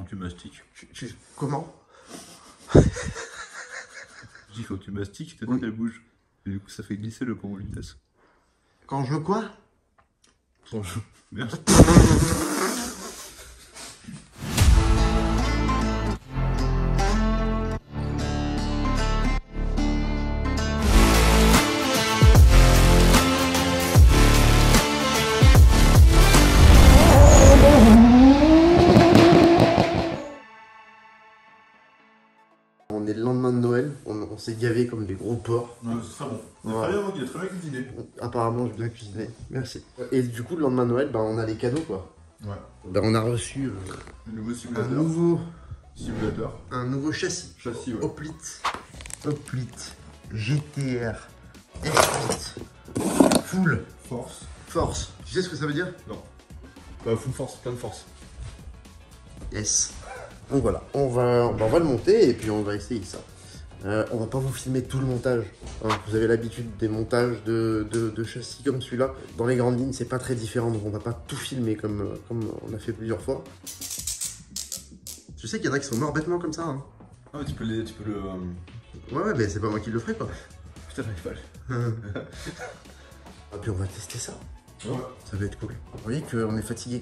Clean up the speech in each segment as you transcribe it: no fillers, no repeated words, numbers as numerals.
tu mastiques. Comment? Je dis quand tu mastiques, ta tête Oui. elle bouge. Et du coup ça fait glisser le pont en vitesse. Quand je quoi? Merde. On est le lendemain de Noël, on s'est gavé comme des gros porcs. Ouais, c'est très bon. Ouais. Il a très bien cuisiné. Apparemment, j'ai bien cuisiné. Merci. Et du coup, le lendemain de Noël, bah, on a les cadeaux, quoi. Ouais. Bah, on a reçu Le nouveau simulateur. un nouveau châssis. Châssis, ouais. Hoplite GTR S8 Full Force. Tu sais ce que ça veut dire? Non. Bah, full force, plein de force. Yes. Donc voilà, on va le monter et puis on va essayer ça. On va pas vous filmer tout le montage. Hein. Vous avez l'habitude des montages de châssis comme celui-là. Dans les grandes lignes, c'est pas très différent, donc on va pas tout filmer comme on a fait plusieurs fois. Je sais qu'il y en a qui sont morts bêtement comme ça. Hein. Ah, mais tu peux le. Ouais, mais c'est pas moi qui le ferai, quoi. Putain, j'arrive pas. Et puis on va tester ça. Ouais. Ça va être cool. Vous voyez qu'on est fatigué.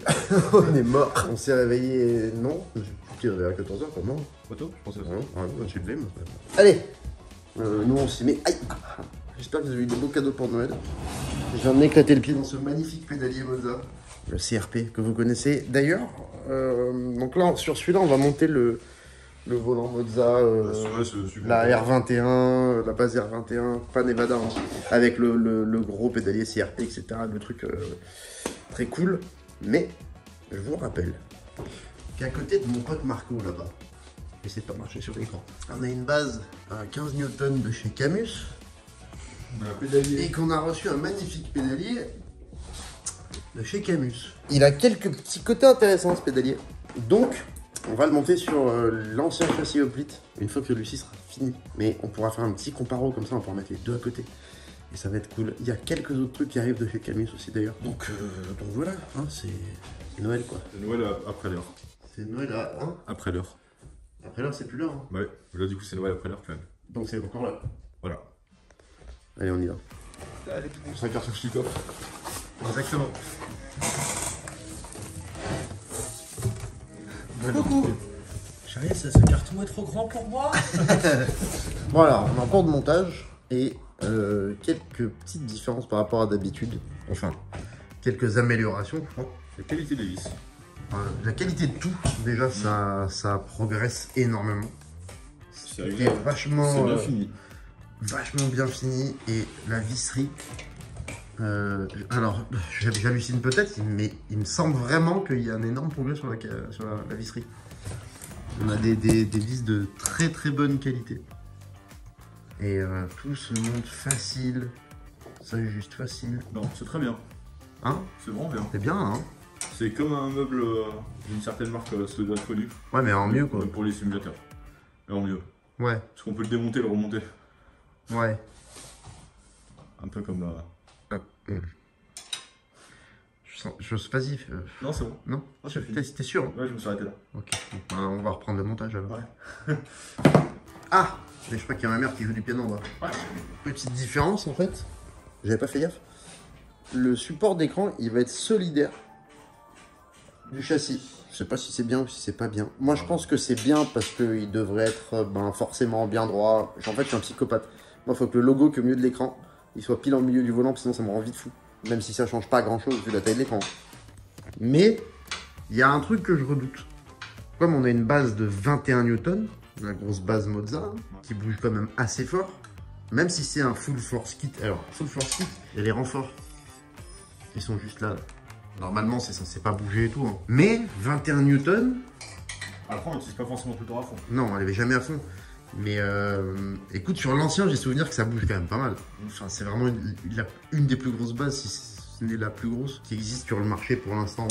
On est mort. On s'est réveillé. Non, je me suis plus réveillé à 14h pour moi. Photo, je pensais à ça. Non, je me suis levé, moi. Allez, nous on s'y met. Aïe. J'espère que vous avez eu des beaux cadeaux pour Noël. Je viens de m'éclater le pied dans ce magnifique pédalier Moza. Le CRP que vous connaissez. D'ailleurs, donc là, sur celui-là, on va monter le volant Moza, la R21, la base R21, pas Nevada, hein, avec le gros pédalier CRP, etc. Le truc très cool. Mais je vous rappelle qu'à côté de mon pote Marco là-bas, j'essaie de pas marcher sur l'écran, on a une base à 15 Newton de chez Camus. Et qu'on a reçu un magnifique pédalier de chez Camus. Il a quelques petits côtés intéressants ce pédalier. Donc, on va le monter sur l'ancien châssis Hoplite, une fois que celui-ci sera fini. Mais on pourra faire un petit comparo comme ça, on pourra mettre les deux à côté. Et ça va être cool. Il y a quelques autres trucs qui arrivent de chez Camus aussi d'ailleurs. Donc voilà, hein, c'est Noël quoi. C'est Noël après l'heure. C'est Noël à... Hein, Après l'heure. après l'heure, c'est plus l'heure. Hein. Ouais, là du coup c'est Noël après l'heure quand même. Donc c'est encore là. Voilà. Allez, on y va. Allez, on s'incarce sur le coffre. Exactement. Coucou. Chérie, ce carton est trop grand pour moi. Voilà, on est en cours de montage et quelques petites différences par rapport à d'habitude. Enfin, quelques améliorations, je crois. La qualité des vis. La qualité de tout, déjà, ça progresse énormément. C'est C'est vachement, bien fini. vachement bien fini et la visserie. Alors, j'hallucine peut-être, mais il me semble vraiment qu'il y a un énorme progrès sur la visserie. On a des vis de très très bonne qualité. Et tout se monte facile. Ça est juste facile. Non, c'est très bien. Hein? C'est vraiment bien. C'est bien, hein? C'est comme un meuble d'une certaine marque, ça doit être connu. Ouais, mais en mieux, quoi. Pour les simulateurs. Et en mieux. Ouais, Parce qu'on peut le démonter et le remonter. ouais. Un peu comme la... Vas-y. Non, c'est bon. Non? Ah, c'est fini. T'es sûr? Hein? Ouais, je me suis arrêté là. Ok, on va reprendre le montage alors. Ouais. Ah! Mais je crois qu'il y a ma mère qui joue du piano en bas. Ouais. Petite différence en fait, j'avais pas fait gaffe. Le support d'écran, il va être solidaire du châssis. Je sais pas si c'est bien ou si c'est pas bien. Moi, je pense que c'est bien parce qu'il devrait être forcément bien droit. En fait, je suis un psychopathe. Moi, il faut que le logo qui est au milieu de l'écran, il soit pile en milieu du volant, sinon ça me rend vite fou. Même si ça change pas grand-chose vu la taille de l'écran. Mais, il y a un truc que je redoute. Comme on a une base de 21 Newton, la grosse base Moza, qui bouge quand même assez fort, même si c'est un full force kit. Alors, full force kit, il y a les renforts. Ils sont juste là. Normalement, c'est censé pas bouger et tout. Hein. Mais 21 Newton. Après, on n'utilise pas forcément tout le temps à fond. Non, on l'avait jamais à fond. Mais écoute, sur l'ancien, j'ai souvenir que ça bouge quand même pas mal. Enfin, c'est vraiment une des plus grosses bases, si ce n'est la plus grosse, qui existe sur le marché pour l'instant,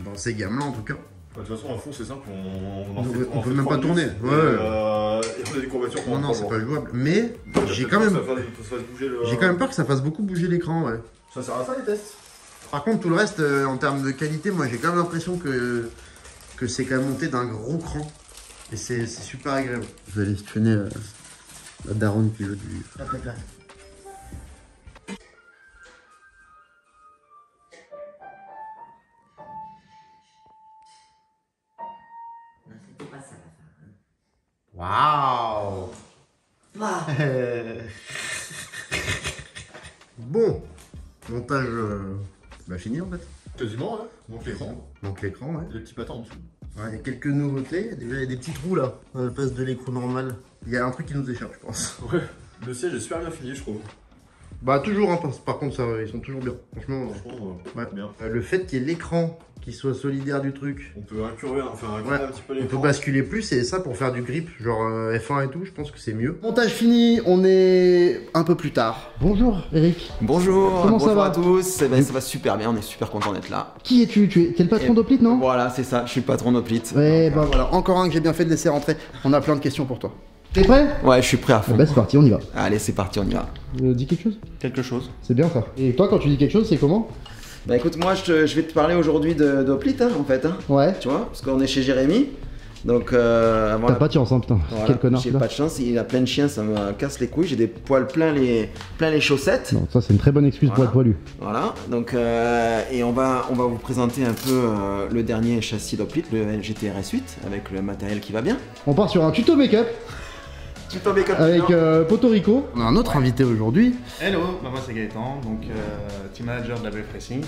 dans ces gammes-là en tout cas. De toute façon, à fond, c'est simple, On peut même pas tourner. Et on a des courbatures pour Non, c'est pas jouable. Mais j'ai quand même peur que ça fasse beaucoup bouger l'écran, ouais. Ça sert à ça les tests. Par contre, tout le reste, en termes de qualité, moi j'ai quand même l'impression que que c'est quand même monté d'un gros cran. Et c'est super agréable. Je vais aller tuner la daronne qui veut du... Waouh. Bon, montage fini en fait. Quasiment, hein. Donc l'écran. Donc l'écran, ouais. Et le petit patin en dessous. Ouais, il y a quelques nouveautés. Déjà, il y a des petits trous là, à la place de l'écran normal. Il y a un truc qui nous échappe, je pense. Ouais. Le siège est super bien fini, je trouve. Bah, toujours, hein, par contre, ça, ils sont toujours bien. Franchement, Franchement, ouais. bien. Le fait qu'il y ait l'écran qui soit solidaire du truc. On peut incurver, enfin incurver Ouais. un petit peu On peut l'écran. basculer plus et ça pour faire du grip, genre F1 et tout, je pense que c'est mieux. Montage fini, on est un peu plus tard. Bonjour Eric. Bonjour, Comment ça bonjour va à tous. Eh ben, ça va super bien, on est super content d'être là. Qui es-tu? T'es le patron d'Oplit, non? Voilà, c'est ça, je suis le patron d'Oplit. Ouais, bah voilà, encore un que j'ai bien fait de laisser rentrer. On a plein de questions pour toi. T'es prêt? Ouais, je suis prêt à fond. Bah c'est parti, on y va. Allez, c'est parti, on y va. Dis quelque chose? Quelque chose. C'est bien ça. Et toi quand tu dis quelque chose, c'est comment? Bah écoute, moi je vais te parler aujourd'hui d'Oplit, hein, en fait. Hein, Ouais. tu vois, parce qu'on est chez Jérémy. Donc, avant T'as pas de chance, hein, putain. voilà, Quel connard. j'ai là. pas de chance, il a plein de chiens, ça me casse les couilles. J'ai des poils plein les chaussettes. Non, ça c'est une très bonne excuse pour Voilà. être poilu. Voilà, donc et on va vous présenter un peu le dernier châssis d'Oplit, le GT RS8, avec le matériel qui va bien. On part sur un tuto make-up Tu tombes comme avec Porto Rico. On a un autre invité aujourd'hui. Hello, bah moi c'est Gaëtan, donc team manager de la Wave Racing,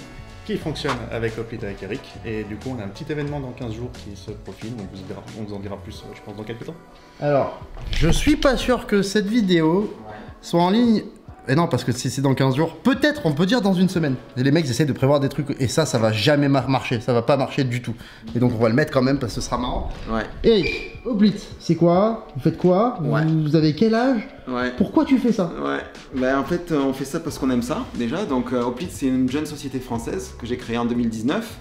qui fonctionne avec Oplit avec Eric. Et du coup, on a un petit événement dans 15 jours qui se profile, on vous en dira plus, je pense, dans quelques temps. Alors, je suis pas sûr que cette vidéo soit en ligne. Et non, parce que si c'est dans 15 jours, peut-être, on peut dire dans une semaine. Et les mecs essaient de prévoir des trucs et ça va jamais marcher. Ça va pas marcher du tout. Et donc, on va le mettre quand même parce que ce sera marrant. Ouais, Eric, Oplit, c'est quoi? Vous faites quoi? Ouais. Vous avez quel âge? ouais. Pourquoi tu fais ça? Ouais, bah en fait on fait ça parce qu'on aime ça déjà. Donc Oplit c'est une jeune société française que j'ai créée en 2019.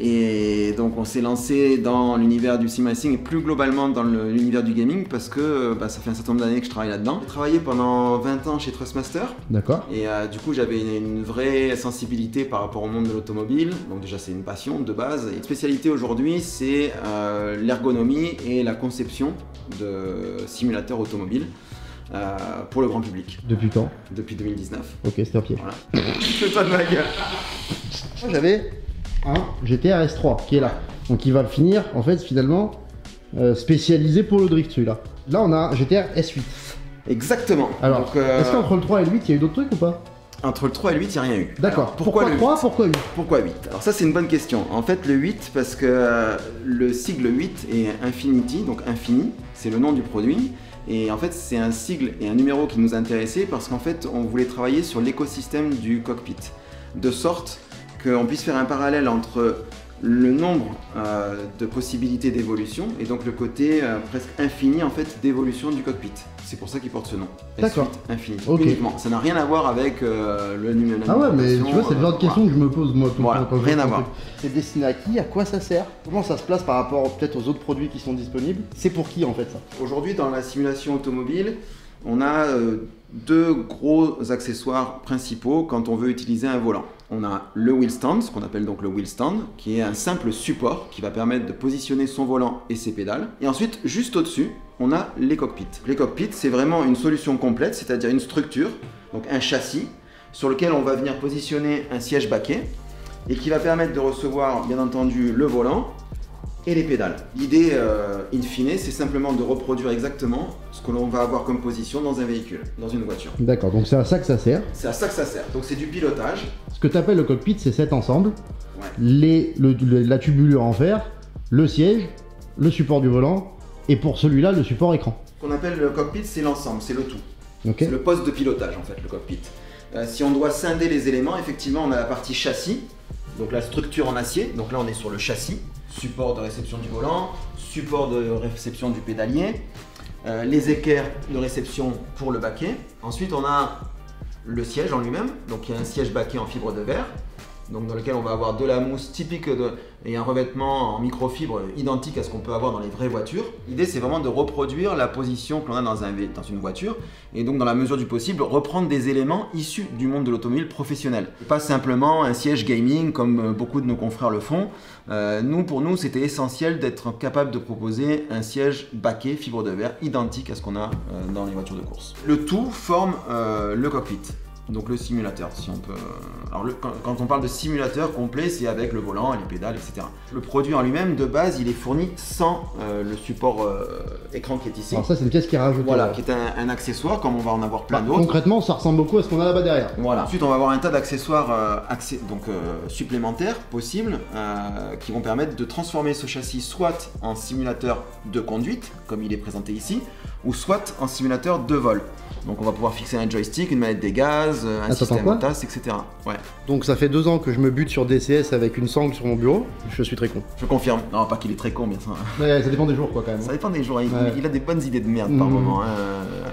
Et donc on s'est lancé dans l'univers du sim racing et plus globalement dans l'univers du gaming parce que ça fait un certain nombre d'années que je travaille là-dedans. J'ai travaillé pendant 20 ans chez Trustmaster D'accord. et du coup j'avais une vraie sensibilité par rapport au monde de l'automobile. Donc déjà c'est une passion de base. Et une spécialité aujourd'hui c'est l'ergonomie et la conception de simulateurs automobiles. Pour le grand public Depuis quand? depuis 2019. Ok, c'était un pied. Voilà. Fais-toi de ma gueule. Moi j'avais un GT RS3 qui est là. Donc il va finir en fait finalement spécialisé pour le drift celui-là. Là on a un GTR S8. Exactement. Alors, donc, est-ce qu'entre le 3 et le 8 il y a eu d'autres trucs ou pas? entre le 3 et le 8, il n'y a rien eu. D'accord. Alors, pourquoi le 3? 8? Pourquoi 8? Pourquoi 8? Alors ça c'est une bonne question. En fait le 8 parce que le sigle 8 est Infinity, donc infini, c'est le nom du produit. Et en fait c'est un sigle et un numéro qui nous intéressait parce qu'en fait on voulait travailler sur l'écosystème du cockpit. De sorte qu'on puisse faire un parallèle entre le nombre de possibilités d'évolution et donc le côté presque infini en fait d'évolution du cockpit. C'est pour ça qu'il porte ce nom. D'accord. S8 Infinity. Ok. Uniquement. Ça n'a rien à voir avec le numéro. Ah ouais, mais tu vois, c'est le genre de question que je me pose moi tout le Voilà, temps quand je rien vois à ce voir. truc. C'est destiné à qui? À quoi ça sert? Comment ça se place par rapport peut-être aux autres produits qui sont disponibles? C'est pour qui en fait ça? Aujourd'hui, dans la simulation automobile, on a deux gros accessoires principaux quand on veut utiliser un volant. On a le wheel stand, ce qu'on appelle donc le wheel stand, qui est un simple support qui va permettre de positionner son volant et ses pédales. Et ensuite, juste au-dessus, on a les cockpits. Les cockpits, c'est vraiment une solution complète, c'est-à-dire une structure, donc un châssis, sur lequel on va venir positionner un siège baquet et qui va permettre de recevoir, bien entendu, le volant et les pédales. L'idée, in fine, c'est simplement de reproduire exactement ce que l'on va avoir comme position dans un véhicule, dans une voiture. D'accord, donc c'est à ça que ça sert. C'est à ça que ça sert. Donc c'est du pilotage. Ce que tu appelles le cockpit, c'est cet ensemble. Ouais. La tubulure en fer, le siège, le support du volant, et pour celui-là, le support écran. Ce qu'on appelle le cockpit, c'est l'ensemble, c'est le tout. Ok. C'est le poste de pilotage en fait, le cockpit. Si on doit scinder les éléments, effectivement, on a la partie châssis, donc la structure en acier. Donc là, on est sur le châssis, support de réception du volant, support de réception du pédalier, les équerres de réception pour le baquet. Ensuite, on a le siège en lui-même, donc il y a un siège baquet en fibre de verre. donc dans lequel on va avoir de la mousse typique et un revêtement en microfibre identique à ce qu'on peut avoir dans les vraies voitures. L'idée, c'est vraiment de reproduire la position que l'on a dans une voiture et donc dans la mesure du possible reprendre des éléments issus du monde de l'automobile professionnel. Pas simplement un siège gaming comme beaucoup de nos confrères le font. Pour nous, c'était essentiel d'être capable de proposer un siège baquet fibre de verre identique à ce qu'on a dans les voitures de course. Le tout forme le cockpit. Donc le simulateur, si on peut... Alors quand on parle de simulateur complet, c'est avec le volant, les pédales, etc. Le produit en lui-même, de base, il est fourni sans le support écran qui est ici. Alors ça, c'est une pièce qui est rajoutée. Voilà, qui est un accessoire, comme on va en avoir plein d'autres. Concrètement, ça ressemble beaucoup à ce qu'on a là-bas derrière. Voilà. Ensuite, on va avoir un tas d'accessoires supplémentaires possibles qui vont permettre de transformer ce châssis soit en simulateur de conduite, comme il est présenté ici, ou soit en simulateur de vol. Donc on va pouvoir fixer un joystick, une manette des gaz, un système OTAS, etc. Ouais. Donc ça fait 2 ans que je me bute sur DCS avec une sangle sur mon bureau. Je suis très con. Je confirme. Non, pas qu'il est très con, bien sûr. Ouais, ça dépend des jours quoi quand même. Ça dépend des jours. Il a des bonnes idées de merde par moment.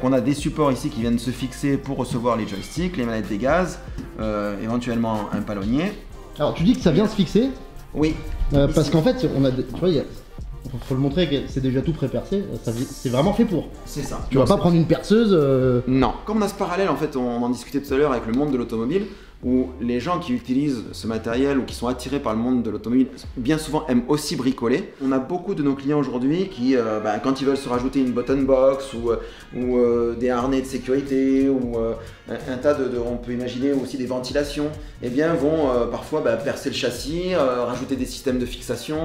On a des supports ici qui viennent se fixer pour recevoir les joysticks, les manettes des gaz, éventuellement un palonnier. Alors tu dis que ça vient se fixer? Oui. Parce qu'en fait, on a, tu vois, faut le montrer que c'est déjà tout pré-percé, c'est vraiment fait pour. C'est ça. Tu vas pas prendre une perceuse. Non. Comme on a ce parallèle, en fait, on en discutait tout à l'heure avec le monde de l'automobile, où les gens qui utilisent ce matériel ou qui sont attirés par le monde de l'automobile, bien souvent aiment aussi bricoler. On a beaucoup de nos clients aujourd'hui qui, quand ils veulent se rajouter une button box ou des harnais de sécurité ou un tas on peut imaginer aussi des ventilations, eh bien vont parfois percer le châssis, rajouter des systèmes de fixation,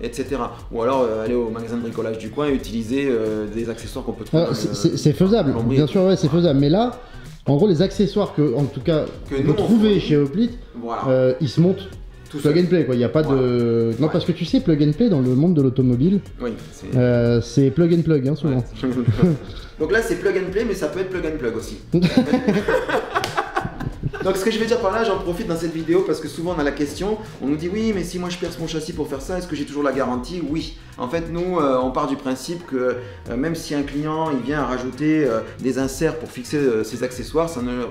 etc. Ou alors aller au magasin de bricolage du coin et utiliser des accessoires qu'on peut trouver. C'est faisable, bien sûr, ouais, c'est faisable. Mais là, en gros, les accessoires que, en tout cas, on peut trouver chez Hoplite, voilà. Ils se montent tout plug and play, quoi. Il n'y a pas de... Non, parce que tu sais, plug and play dans le monde de l'automobile, c'est plug and plug, hein, souvent. Ouais, donc là, c'est plug and play, mais ça peut être plug and plug aussi. Donc ce que je vais dire par là, j'en profite dans cette vidéo parce que souvent on a la question, on nous dit oui mais si moi je perce mon châssis pour faire ça, est-ce que j'ai toujours la garantie? Oui. En fait nous on part du principe que même si un client il vient à rajouter des inserts pour fixer ses accessoires, ça ne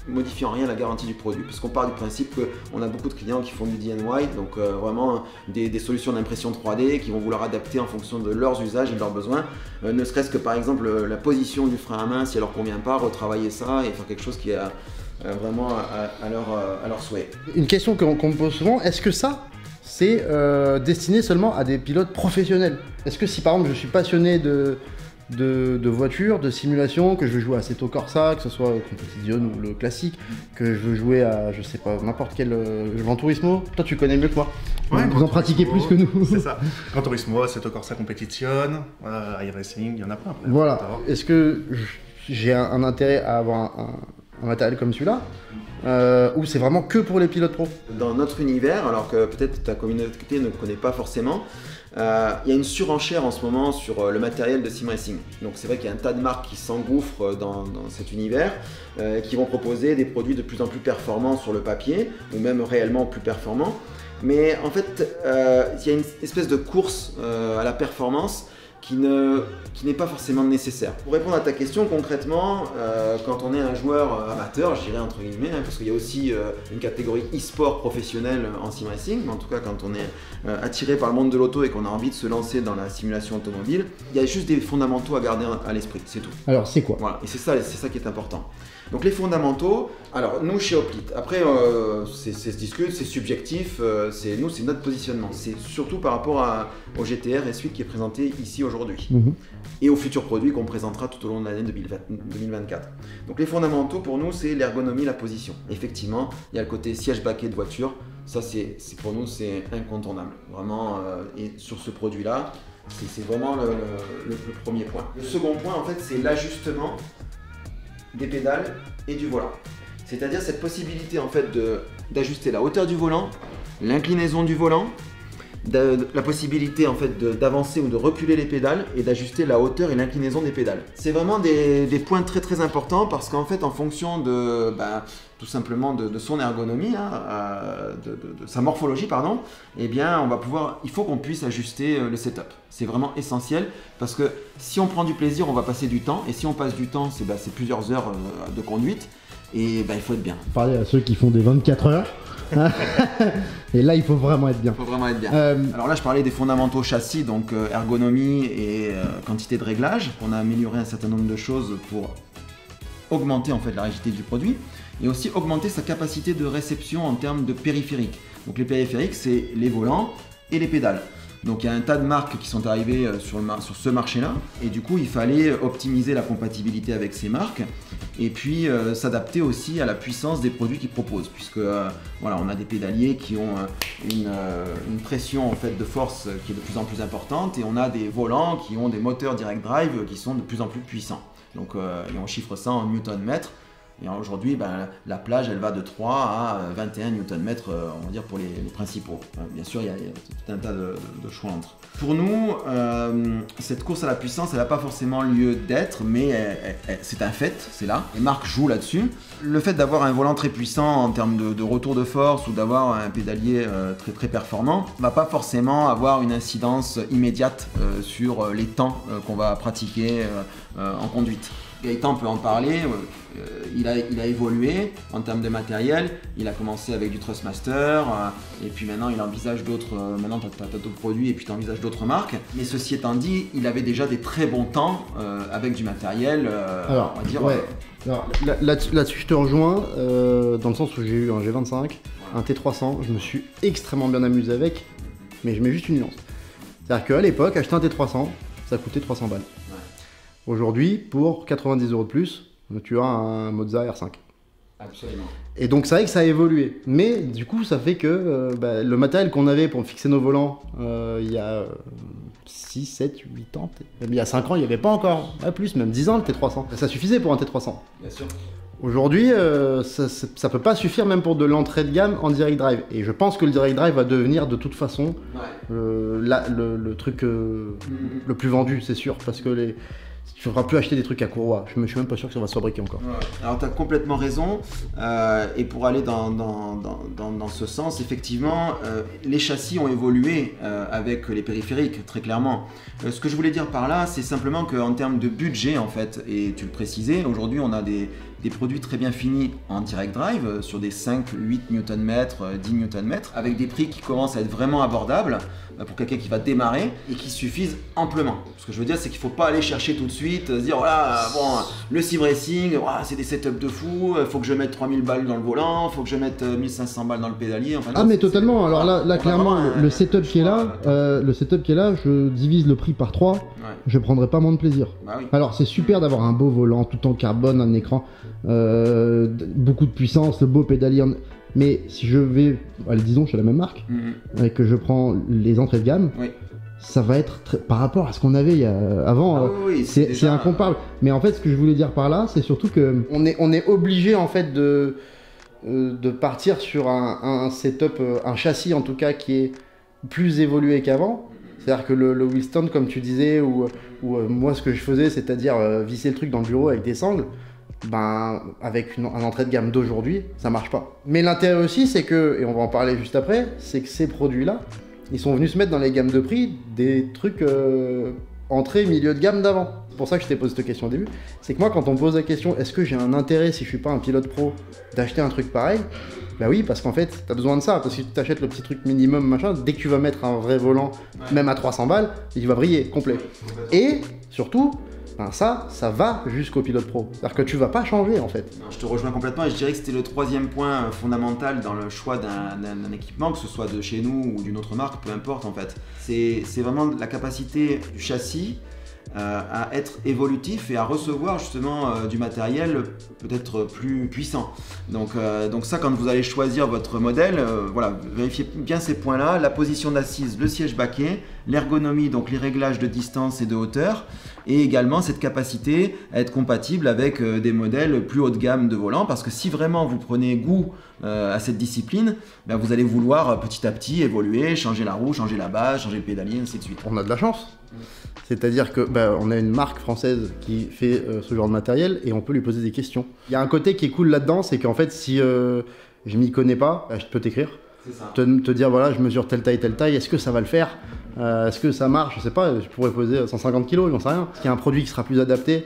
modifie en rien la garantie du produit. Parce qu'on part du principe qu'on a beaucoup de clients qui font du DIY, donc vraiment des solutions d'impression 3D qui vont vouloir adapter en fonction de leurs usages et de leurs besoins. Ne serait-ce que par exemple la position du frein à main, si elle leur convient pas, retravailler ça et faire quelque chose qui est vraiment à leur souhait. Une question qu'on me pose souvent, est-ce que ça, c'est destiné seulement à des pilotes professionnels? Est-ce que si par exemple je suis passionné de voitures, de simulation, que je veux jouer à Assetto Corsa, que ce soit Competizione ou le classique, que je veux jouer à, je sais pas, n'importe quel Gran Turismo, toi tu connais mieux que moi. Ouais, vous en pratiquez plus que nous. C'est ça. Gran Turismo, Assetto Corsa Competizione, iRacing, il y en a plein. Après, voilà. Est-ce que j'ai un intérêt à avoir un matériel comme celui-là, ou c'est vraiment que pour les pilotes pro? Dans notre univers, alors que peut-être ta communauté ne connaît pas forcément, il y a une surenchère en ce moment sur le matériel de sim racing. Donc c'est vrai qu'il y a un tas de marques qui s'engouffrent dans cet univers, qui vont proposer des produits de plus en plus performants sur le papier, ou même réellement plus performants. Mais en fait, il y a une espèce de course à la performance qui n'est pas forcément nécessaire. Pour répondre à ta question, concrètement, quand on est un joueur amateur, je dirais entre guillemets, parce qu'il y a aussi une catégorie e-sport professionnelle en sim racing, mais en tout cas quand on est attiré par le monde de l'auto et qu'on a envie de se lancer dans la simulation automobile, il y a juste des fondamentaux à garder à l'esprit, c'est tout. Alors c'est quoi? Voilà, et c'est ça qui est important. Donc les fondamentaux, alors nous chez Hoplite, après c'est se discute, c'est subjectif, c'est notre positionnement. C'est surtout par rapport au GTR S8 qui est présenté ici aujourd'hui et aux futurs produits qu'on présentera tout au long de l'année 2024. Donc les fondamentaux pour nous c'est l'ergonomie, la position. Effectivement, il y a le côté siège baquet de voiture, ça c'est pour nous c'est incontournable. Vraiment, et sur ce produit-là, c'est vraiment le premier point. Le second point en fait c'est l'ajustement des pédales et du volant. C'est-à-dire cette possibilité en fait d'ajuster la hauteur du volant, l'inclinaison du volant, la possibilité en fait d'avancer ou de reculer les pédales et d'ajuster la hauteur et l'inclinaison des pédales. C'est vraiment des points très très importants parce qu'en fait en fonction de tout simplement de son ergonomie, de sa morphologie pardon, eh bien il faut qu'on puisse ajuster le setup. C'est vraiment essentiel parce que si on prend du plaisir, on va passer du temps et si on passe du temps, c'est plusieurs heures de conduite. et il faut être bien. Parler à ceux qui font des 24 heures. Et là, il faut vraiment être bien. Il faut vraiment être bien. Alors là, je parlais des fondamentaux châssis, donc ergonomie et quantité de réglage. On a amélioré un certain nombre de choses pour augmenter en fait la rigidité du produit et aussi augmenter sa capacité de réception en termes de périphériques. Donc les périphériques, c'est les volants et les pédales. Donc il y a un tas de marques qui sont arrivées sur ce marché-là et du coup il fallait optimiser la compatibilité avec ces marques et puis s'adapter aussi à la puissance des produits qu'ils proposent puisque voilà, on a des pédaliers qui ont une pression en fait de force qui est de plus en plus importante et on a des volants qui ont des moteurs direct drive qui sont de plus en plus puissants. Donc et on chiffre ça en Nm. Et aujourd'hui, la plage, elle va de 3 à 21 Nm, on va dire, pour les principaux. Bien sûr, il y a tout un tas de choix entre. Pour nous, cette course à la puissance, elle n'a pas forcément lieu d'être, mais c'est un fait, c'est là. Les marques jouent là-dessus. Le fait d'avoir un volant très puissant en termes de retour de force ou d'avoir un pédalier très très performant, ne va pas forcément avoir une incidence immédiate sur les temps qu'on va pratiquer en conduite. Gaëtan peut en parler, il a évolué en termes de matériel, il a commencé avec du Trustmaster et puis maintenant il envisage d'autres, maintenant tu as d'autres produits et puis tu envisages d'autres marques. Mais ceci étant dit, il avait déjà des très bons temps avec du matériel, alors, on va dire... Ouais. Alors, là-dessus je te rejoins, dans le sens où j'ai eu un G25, un T300, je me suis extrêmement bien amusé avec, mais je mets juste une nuance. C'est-à-dire qu'à l'époque, acheter un T300, ça coûtait 300 balles. Aujourd'hui, pour 90 € de plus, tu as un Moza R5. Absolument. Et donc c'est vrai que ça a évolué. Mais du coup, ça fait que le matériel qu'on avait pour fixer nos volants il y a 6, 7, 8 ans, même il y a 5 ans, il n'y avait pas encore, plus, même 10 ans le T300. Ça suffisait pour un T300. Bien sûr. Aujourd'hui, ça peut pas suffire même pour de l'entrée de gamme en direct drive. Et je pense que le direct drive va devenir de toute façon le truc le plus vendu, c'est sûr, parce que tu ne feras plus acheter des trucs à courroie. Je suis même pas sûr que ça va se fabriquer encore. Ouais. Alors tu as complètement raison. Et pour aller dans ce sens, effectivement, les châssis ont évolué avec les périphériques, très clairement. Ce que je voulais dire par là, c'est simplement qu'en termes de budget, en fait, et tu le précisais, aujourd'hui on a des produits très bien finis en direct drive sur des 5, 8 Nm, 10 Nm, avec des prix qui commencent à être vraiment abordables pour quelqu'un qui va démarrer et qui suffisent amplement. Ce que je veux dire, c'est qu'il ne faut pas aller chercher tout de suite, se dire voilà, bon, le sim racing, voilà, c'est des setups de fou, il faut que je mette 3000 balles dans le volant, il faut que je mette 1500 balles dans le pédalier. Enfin, non, mais totalement. Alors là clairement, le setup qui est là, je divise le prix par 3, je prendrai pas moins de plaisir. Bah oui. Alors c'est super d'avoir un beau volant, tout en carbone, un écran, beaucoup de puissance, le beau pédalier. Mais si je vais, allez, disons chez la même marque, et que je prends les entrées de gamme, ça va être par rapport à ce qu'on avait avant, c'est incomparable. Mais en fait, ce que je voulais dire par là, c'est surtout que on est obligé en fait de partir sur un setup, un châssis en tout cas qui est plus évolué qu'avant. C'est-à-dire que le wheel stand, comme tu disais, ou moi ce que je faisais, c'est-à-dire visser le truc dans le bureau avec des sangles, avec un entrée de gamme d'aujourd'hui, ça marche pas. Mais l'intérêt aussi, c'est que, et on va en parler juste après, c'est que ces produits-là, ils sont venus se mettre dans les gammes de prix des trucs entrée, milieu de gamme d'avant. C'est pour ça que je t'ai posé cette question au début. C'est que moi, quand on me pose la question, est-ce que j'ai un intérêt, si je suis pas un pilote pro, d'acheter un truc pareil? Bah oui, parce qu'en fait, t'as besoin de ça, parce que tu t'achètes le petit truc minimum, machin, dès que tu vas mettre un vrai volant, même à 300 balles, il va briller, complet. Et, surtout, ça va jusqu'au pilote pro. C'est-à-dire que tu vas pas changer en fait. Non, je te rejoins complètement et je dirais que c'était le troisième point fondamental dans le choix d'un équipement, que ce soit de chez nous ou d'une autre marque, peu importe en fait. C'est vraiment la capacité du châssis à être évolutif et à recevoir justement du matériel peut-être plus puissant. Donc ça, quand vous allez choisir votre modèle, voilà, vérifiez bien ces points-là, la position d'assise, le siège baquet, l'ergonomie, donc les réglages de distance et de hauteur, et également cette capacité à être compatible avec des modèles plus haut de gamme de volants, parce que si vraiment vous prenez goût à cette discipline, vous allez vouloir petit à petit évoluer, changer la roue, changer la base, changer le pédalier, ainsi de suite. On a de la chance. C'est-à-dire que on a une marque française qui fait ce genre de matériel et on peut lui poser des questions. Il y a un côté qui est cool là-dedans, c'est qu'en fait si je m'y connais pas, je peux t'écrire, te dire voilà, je mesure telle taille, est-ce que ça va le faire, Est-ce que ça marche? Je sais pas, je pourrais peser 150 kg, j'en sais rien. Est-ce qu'il y a un produit qui sera plus adapté?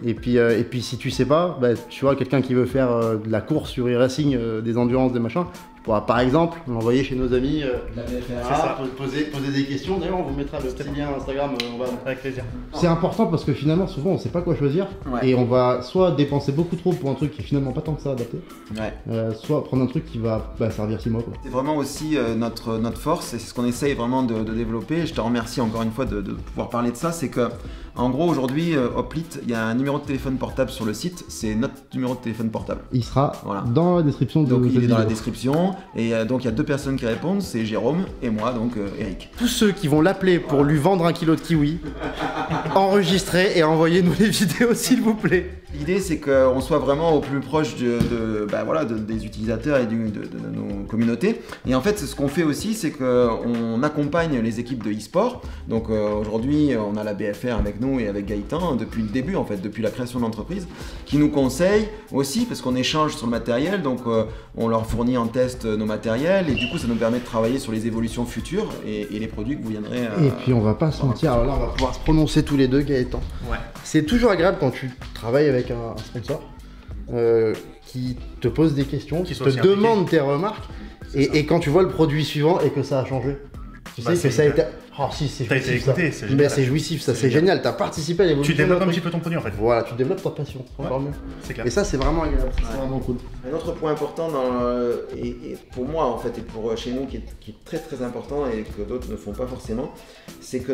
Et puis si tu sais pas, bah, tu vois, quelqu'un qui veut faire de la course sur e-racing, des endurances, des machins, tu pourras par exemple l'envoyer chez nos amis la BFRA, poser des questions. D'ailleurs, on vous mettra le petit lien Instagram. Avec plaisir. C'est important parce que finalement, souvent, on sait pas quoi choisir. Et on va soit dépenser beaucoup trop pour un truc qui est finalement pas tant que ça adapté, soit prendre un truc qui va servir 6 mois. C'est vraiment aussi notre force et c'est ce qu'on essaye vraiment de développer. Je te remercie encore une fois de pouvoir parler de ça. C'est que, en gros, aujourd'hui, Hoplite, il y a un numéro de téléphone portable sur le site. C'est notre numéro de téléphone portable. Il sera dans la description de donc il est vidéo. dans la description. Et donc il y a 2 personnes qui répondent, c'est Jérôme et moi, donc Eric. Tous ceux qui vont l'appeler pour lui vendre 1 kilo de kiwi, enregistrez et envoyez-nous les vidéos s'il vous plaît. L'idée c'est qu'on soit vraiment au plus proche des utilisateurs et de nos communautés. Et en fait, ce qu'on fait aussi, c'est qu'on accompagne les équipes de e-sport. Donc aujourd'hui, on a la BFR avec nous et avec Gaëtan depuis le début, en fait, depuis la création de l'entreprise, qui nous conseille aussi parce qu'on échange sur le matériel. Donc on leur fournit en test nos matériels et du coup, ça nous permet de travailler sur les évolutions futures et les produits que vous viendrez. Et puis on va pas se mentir, alors là on va pouvoir se prononcer tous les deux, Gaëtan. Ouais. C'est toujours agréable quand tu travailles avec un sponsor qui te pose des questions, qui te demande tes remarques, et quand tu vois le produit suivant et que ça a changé. Tu sais que ça a été... Oh si, c'est jouissif ça. Mais c'est jouissif ça, c'est génial, t'as participé à l'évolution. Tu développes un petit peu ton produit en fait. Voilà, tu développes ta passion, encore mieux. C'est clair. Et ça c'est vraiment agréable, c'est vraiment cool. Un autre point important et pour moi en fait et pour chez nous qui est très très important et que d'autres ne font pas forcément, c'est que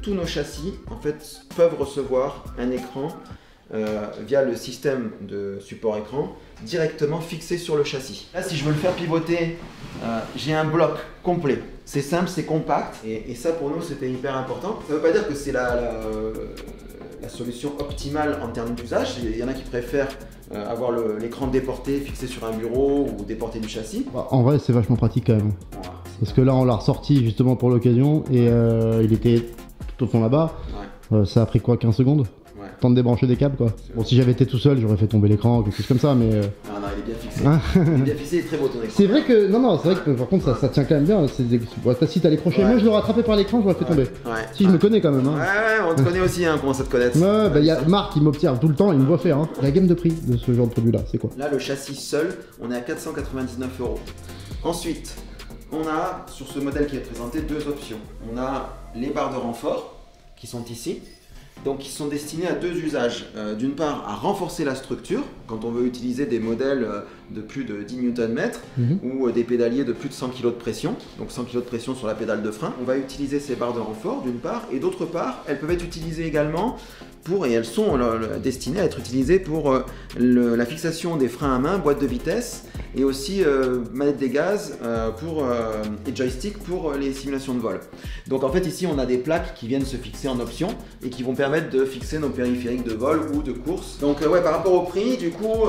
tous nos châssis en fait peuvent recevoir un écran via le système de support écran directement fixé sur le châssis. Là si je veux le faire pivoter, j'ai un bloc complet. C'est simple, c'est compact et ça pour nous c'était hyper important. Ça ne veut pas dire que c'est la solution optimale en termes d'usage. Il y en a qui préfèrent avoir l'écran déporté, fixé sur un bureau ou déporté du châssis. En vrai c'est vachement pratique quand même. Voilà. Parce que là on l'a ressorti justement pour l'occasion et il était tout au fond là-bas. Ça a pris quoi, 15 secondes? Temps de débrancher des câbles quoi. Bon si j'avais été tout seul j'aurais fait tomber l'écran, quelque chose comme ça mais... Ah non il est bien fixé, il est bien fixé, il est très beau ton écran. C'est vrai que, c'est vrai que par contre ça tient quand même bien, si t'as les crochets, moi je l'aurais attrapé par l'écran, j'aurais fait tomber. Si je me connais quand même. Hein. Ouais, on te connaît aussi, hein, comment ça te connaître. Ouais, bah y a Marc qui m'observe tout le temps, il me voit faire. Hein. La gamme de prix de ce genre de produit là, c'est quoi? Là le châssis seul, on est à 499 €. Ensuite, on a sur ce modèle qui est présenté 2 options. On a les barres de renfort qui sont ici. Donc qui sont destinés à 2 usages. D'une part à renforcer la structure quand on veut utiliser des modèles de plus de 10 Nm ou des pédaliers de plus de 100 kg de pression, donc 100 kg de pression sur la pédale de frein. On va utiliser ces barres de renfort d'une part et d'autre part elles peuvent être utilisées également et elles sont destinées à être utilisées pour la fixation des freins à main, boîte de vitesse et aussi manette des gaz et joystick pour les simulations de vol. Donc en fait ici on a des plaques qui viennent se fixer en option et qui vont permettre de fixer nos périphériques de vol ou de course. Donc ouais, par rapport au prix, du coup,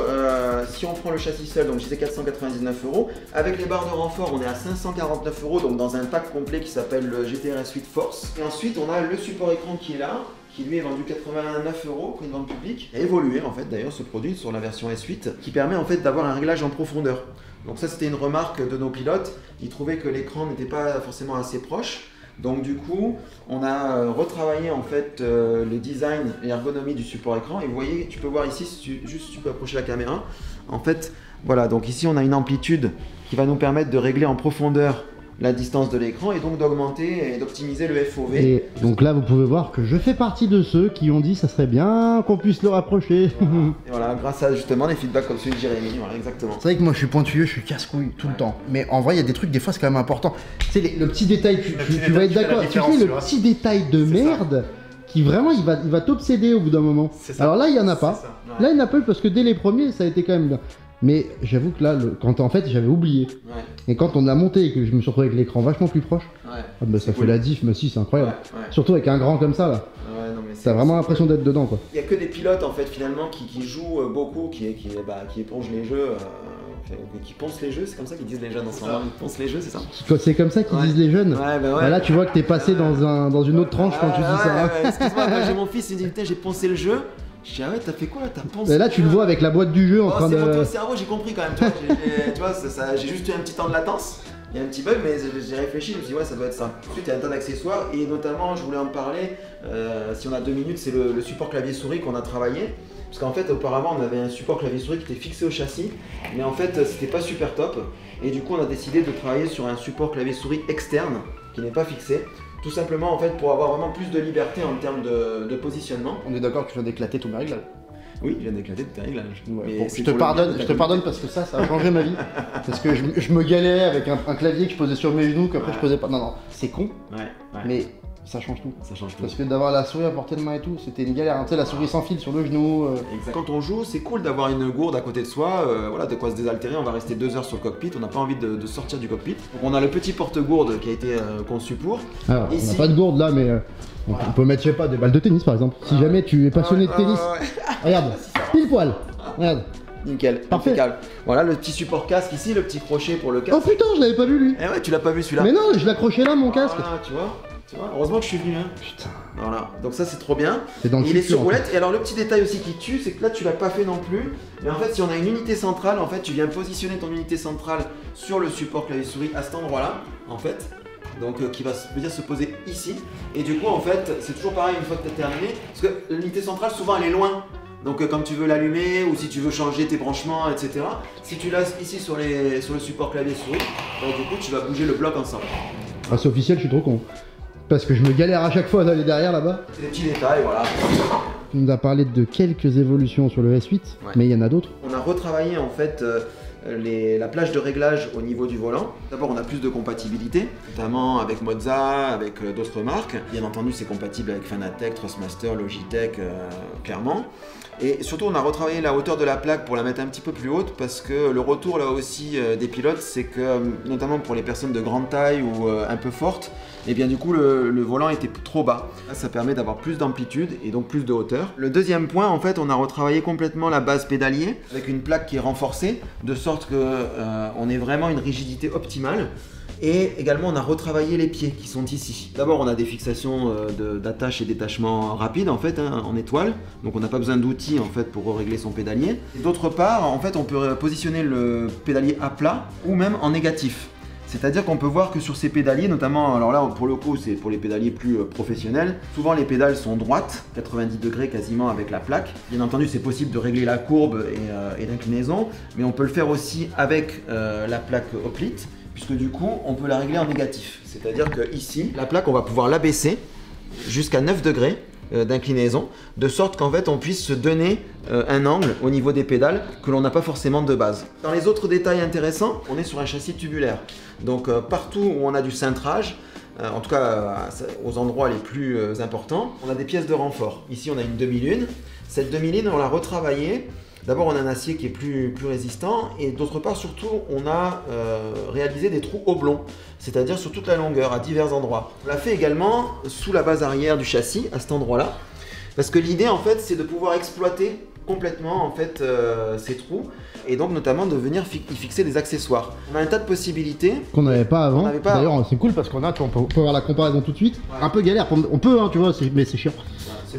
si on prend le châssis seul, donc je disais 499 €, avec les barres de renfort on est à 549 €, donc dans un pack complet qui s'appelle le GTR S8 Force. Et ensuite on a le support écran qui est là, qui lui est vendu 89 € pour une vente publique. Il a évolué en fait d'ailleurs ce produit sur la version S8 qui permet en fait d'avoir un réglage en profondeur. Donc ça c'était une remarque de nos pilotes, ils trouvaient que l'écran n'était pas forcément assez proche. Donc du coup, on a retravaillé en fait le design et l'ergonomie du support écran. Et vous voyez, tu peux voir ici, si tu peux approcher la caméra. En fait, voilà, donc ici on a une amplitude qui va nous permettre de régler en profondeur la distance de l'écran et donc d'augmenter et d'optimiser le FOV. Et donc là vous pouvez voir que je fais partie de ceux qui ont dit ça serait bien qu'on puisse le rapprocher. Voilà. Et voilà, grâce à justement des feedbacks comme celui de Jérémy, voilà, exactement. C'est vrai que moi je suis pointilleux, je suis casse-couille tout le temps. Mais en vrai il y a des trucs, des fois c'est quand même important. Tu sais, le petit détail, tu vas être d'accord, tu sais le petit détail de merde qui vraiment il va t'obséder au bout d'un moment. Alors là il n'y en a pas. Là il n'y en a pas eu parce que dès les premiers ça a été quand même bien. Mais j'avoue que là, quand en fait j'avais oublié. Et quand on a monté et que je me suis retrouvé avec l'écran vachement plus proche, ça fait la diff, mais si c'est incroyable. Surtout avec un grand comme ça là. T'as vraiment l'impression d'être dedans quoi. Il n'y a que des pilotes en fait finalement qui jouent beaucoup, qui épongent les jeux, qui poncent les jeux, c'est comme ça qu'ils disent les jeunes en ce moment, ils poncent les jeux, c'est ça? C'est comme ça qu'ils disent les jeunes. Bah là tu vois que t'es passé dans une autre tranche quand tu dis ça. Excuse-moi, moi j'ai mon fils, il me dit putain j'ai poncé le jeu. Je dis ah ouais t'as fait quoi là, t'as poncé? Et là tu le vois avec la boîte du jeu en train de... C'est monté au cerveau, j'ai compris quand même, tu vois, j'ai juste eu un petit temps de latence. il y a un petit bug, mais j'ai réfléchi, je me suis dit ouais, ça doit être ça. Ensuite, il y a un tas d'accessoires et notamment, je voulais en parler, si on a 2 minutes, c'est le support clavier-souris qu'on a travaillé. Parce qu'en fait, auparavant, on avait un support clavier-souris qui était fixé au châssis, mais en fait, c'était pas super top. Et du coup, on a décidé de travailler sur un support clavier-souris externe qui n'est pas fixé. Tout simplement, en fait, pour avoir vraiment plus de liberté en termes de positionnement. On est d'accord que tu viens d'éclater tous mes réglages. Oui, je viens d'éclater de tes réglages. Ouais, bon, je te pardonne parce que ça a changé ma vie. Parce que je me galérais avec un clavier que je posais sur mes genoux, qu'après je posais pas. Non, c'est con. Ouais. Mais ça change tout. Ça change tout. Parce que d'avoir la souris à portée de main et tout, c'était une galère. Tu sais, la souris sans fil sur le genou. Exact. Quand on joue, c'est cool d'avoir une gourde à côté de soi, voilà, de quoi se désaltérer. On va rester 2 heures sur le cockpit, on n'a pas envie de sortir du cockpit. Donc on a le petit porte-gourde qui a été conçu pour. Alors, ici, on n'a pas de gourde là, mais on peut mettre, je sais pas, des balles de tennis par exemple. Si jamais tu es passionné de tennis, regarde, pile poil. Regarde. Nickel, Parfait. impeccable. Voilà le petit support casque ici, le petit crochet pour le casque. Oh putain, je l'avais pas vu lui. Eh ouais, tu l'as pas vu celui-là. Mais non, je l'accrochais là mon casque. Voilà, tu vois, heureusement que je suis venu. Hein. Putain. Voilà, donc ça c'est trop bien. C'est dans le Il est futur, sur en fait. roulette. Et alors le petit détail aussi qui tue, c'est que là tu l'as pas fait non plus. Mais en fait, si on a une unité centrale, en fait, tu viens positionner ton unité centrale sur le support clavier-souris à cet endroit-là, en fait. Donc qui va se poser ici. Et du coup, en fait, c'est toujours pareil une fois que tu as terminé. Parce que l'unité centrale, souvent, elle est loin. Donc quand tu veux l'allumer ou si tu veux changer tes branchements, etc. Si tu l'as ici sur le support clavier-souris, du coup, tu vas bouger le bloc ensemble. Ah, c'est officiel, je suis trop con. Parce que je me galère à chaque fois d'aller derrière là-bas. C'est des petits détails, voilà. On nous a parlé de quelques évolutions sur le S8, mais il y en a d'autres. On a retravaillé en fait la plage de réglage au niveau du volant. D'abord, on a plus de compatibilité, notamment avec Mozza, avec d'autres marques. Bien entendu, c'est compatible avec Fanatec, Trustmaster, Logitech, clairement. Et surtout, on a retravaillé la hauteur de la plaque pour la mettre un petit peu plus haute parce que le retour là aussi des pilotes, c'est que notamment pour les personnes de grande taille ou un peu fortes, et bien du coup le volant était trop bas. Là, ça permet d'avoir plus d'amplitude et donc plus de hauteur. Le deuxième point, en fait, on a retravaillé complètement la base pédalier avec une plaque qui est renforcée de sorte que on ait vraiment une rigidité optimale. Et également, on a retravaillé les pieds qui sont ici. D'abord, on a des fixations d'attache et détachement rapide en fait, hein, en étoile. Donc, on n'a pas besoin d'outils en fait pour régler son pédalier. D'autre part, en fait, on peut positionner le pédalier à plat ou même en négatif. C'est-à-dire qu'on peut voir que sur ces pédaliers, notamment, alors là pour le coup c'est pour les pédaliers plus professionnels, souvent les pédales sont droites, 90 degrés quasiment avec la plaque. Bien entendu c'est possible de régler la courbe et l'inclinaison, mais on peut le faire aussi avec la plaque hoplite, puisque du coup on peut la régler en négatif. C'est-à-dire que ici, la plaque on va pouvoir l'abaisser jusqu'à 9 degrés d'inclinaison, de sorte qu'en fait on puisse se donner un angle au niveau des pédales que l'on n'a pas forcément de base. Dans les autres détails intéressants, on est sur un châssis tubulaire. Donc partout où on a du cintrage, en tout cas aux endroits les plus importants, on a des pièces de renfort. Ici on a une demi-lune. Cette demi-lune on l'a retravaillée. D'abord on a un acier qui est plus résistant et d'autre part surtout on a réalisé des trous oblongs, c'est-à-dire sur toute la longueur à divers endroits. On l'a fait également sous la base arrière du châssis à cet endroit-là, parce que l'idée en fait c'est de pouvoir exploiter complètement en fait ces trous et donc notamment de venir y fixer des accessoires. On a un tas de possibilités qu'on n'avait pas avant. Pas... D'ailleurs c'est cool parce qu'on a, on peut avoir la comparaison tout de suite. Ouais. Un peu galère, on peut hein, tu vois, mais c'est chiant.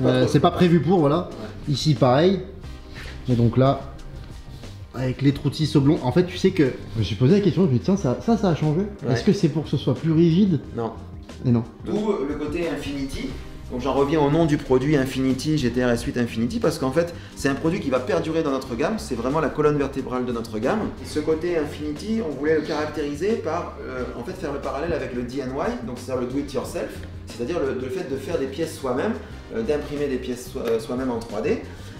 Ouais, c'est pas prévu pour, voilà. Ouais. Ici pareil. Et donc là, avec les trous de 6 oblongs, en fait tu sais que je me suis posé la question, je me suis dit tiens ça a changé. Ouais. Est-ce que c'est pour que ce soit plus rigide? Non. Et non. D'où le côté Infinity. Donc j'en reviens au nom du produit Infinity, GTR S8 Infinity, parce qu'en fait c'est un produit qui va perdurer dans notre gamme, c'est vraiment la colonne vertébrale de notre gamme. Et ce côté Infinity, on voulait le caractériser par en fait faire le parallèle avec le DIY, donc c'est-à-dire le do it yourself, c'est-à-dire le fait de faire des pièces soi-même, d'imprimer des pièces soi-même en 3D,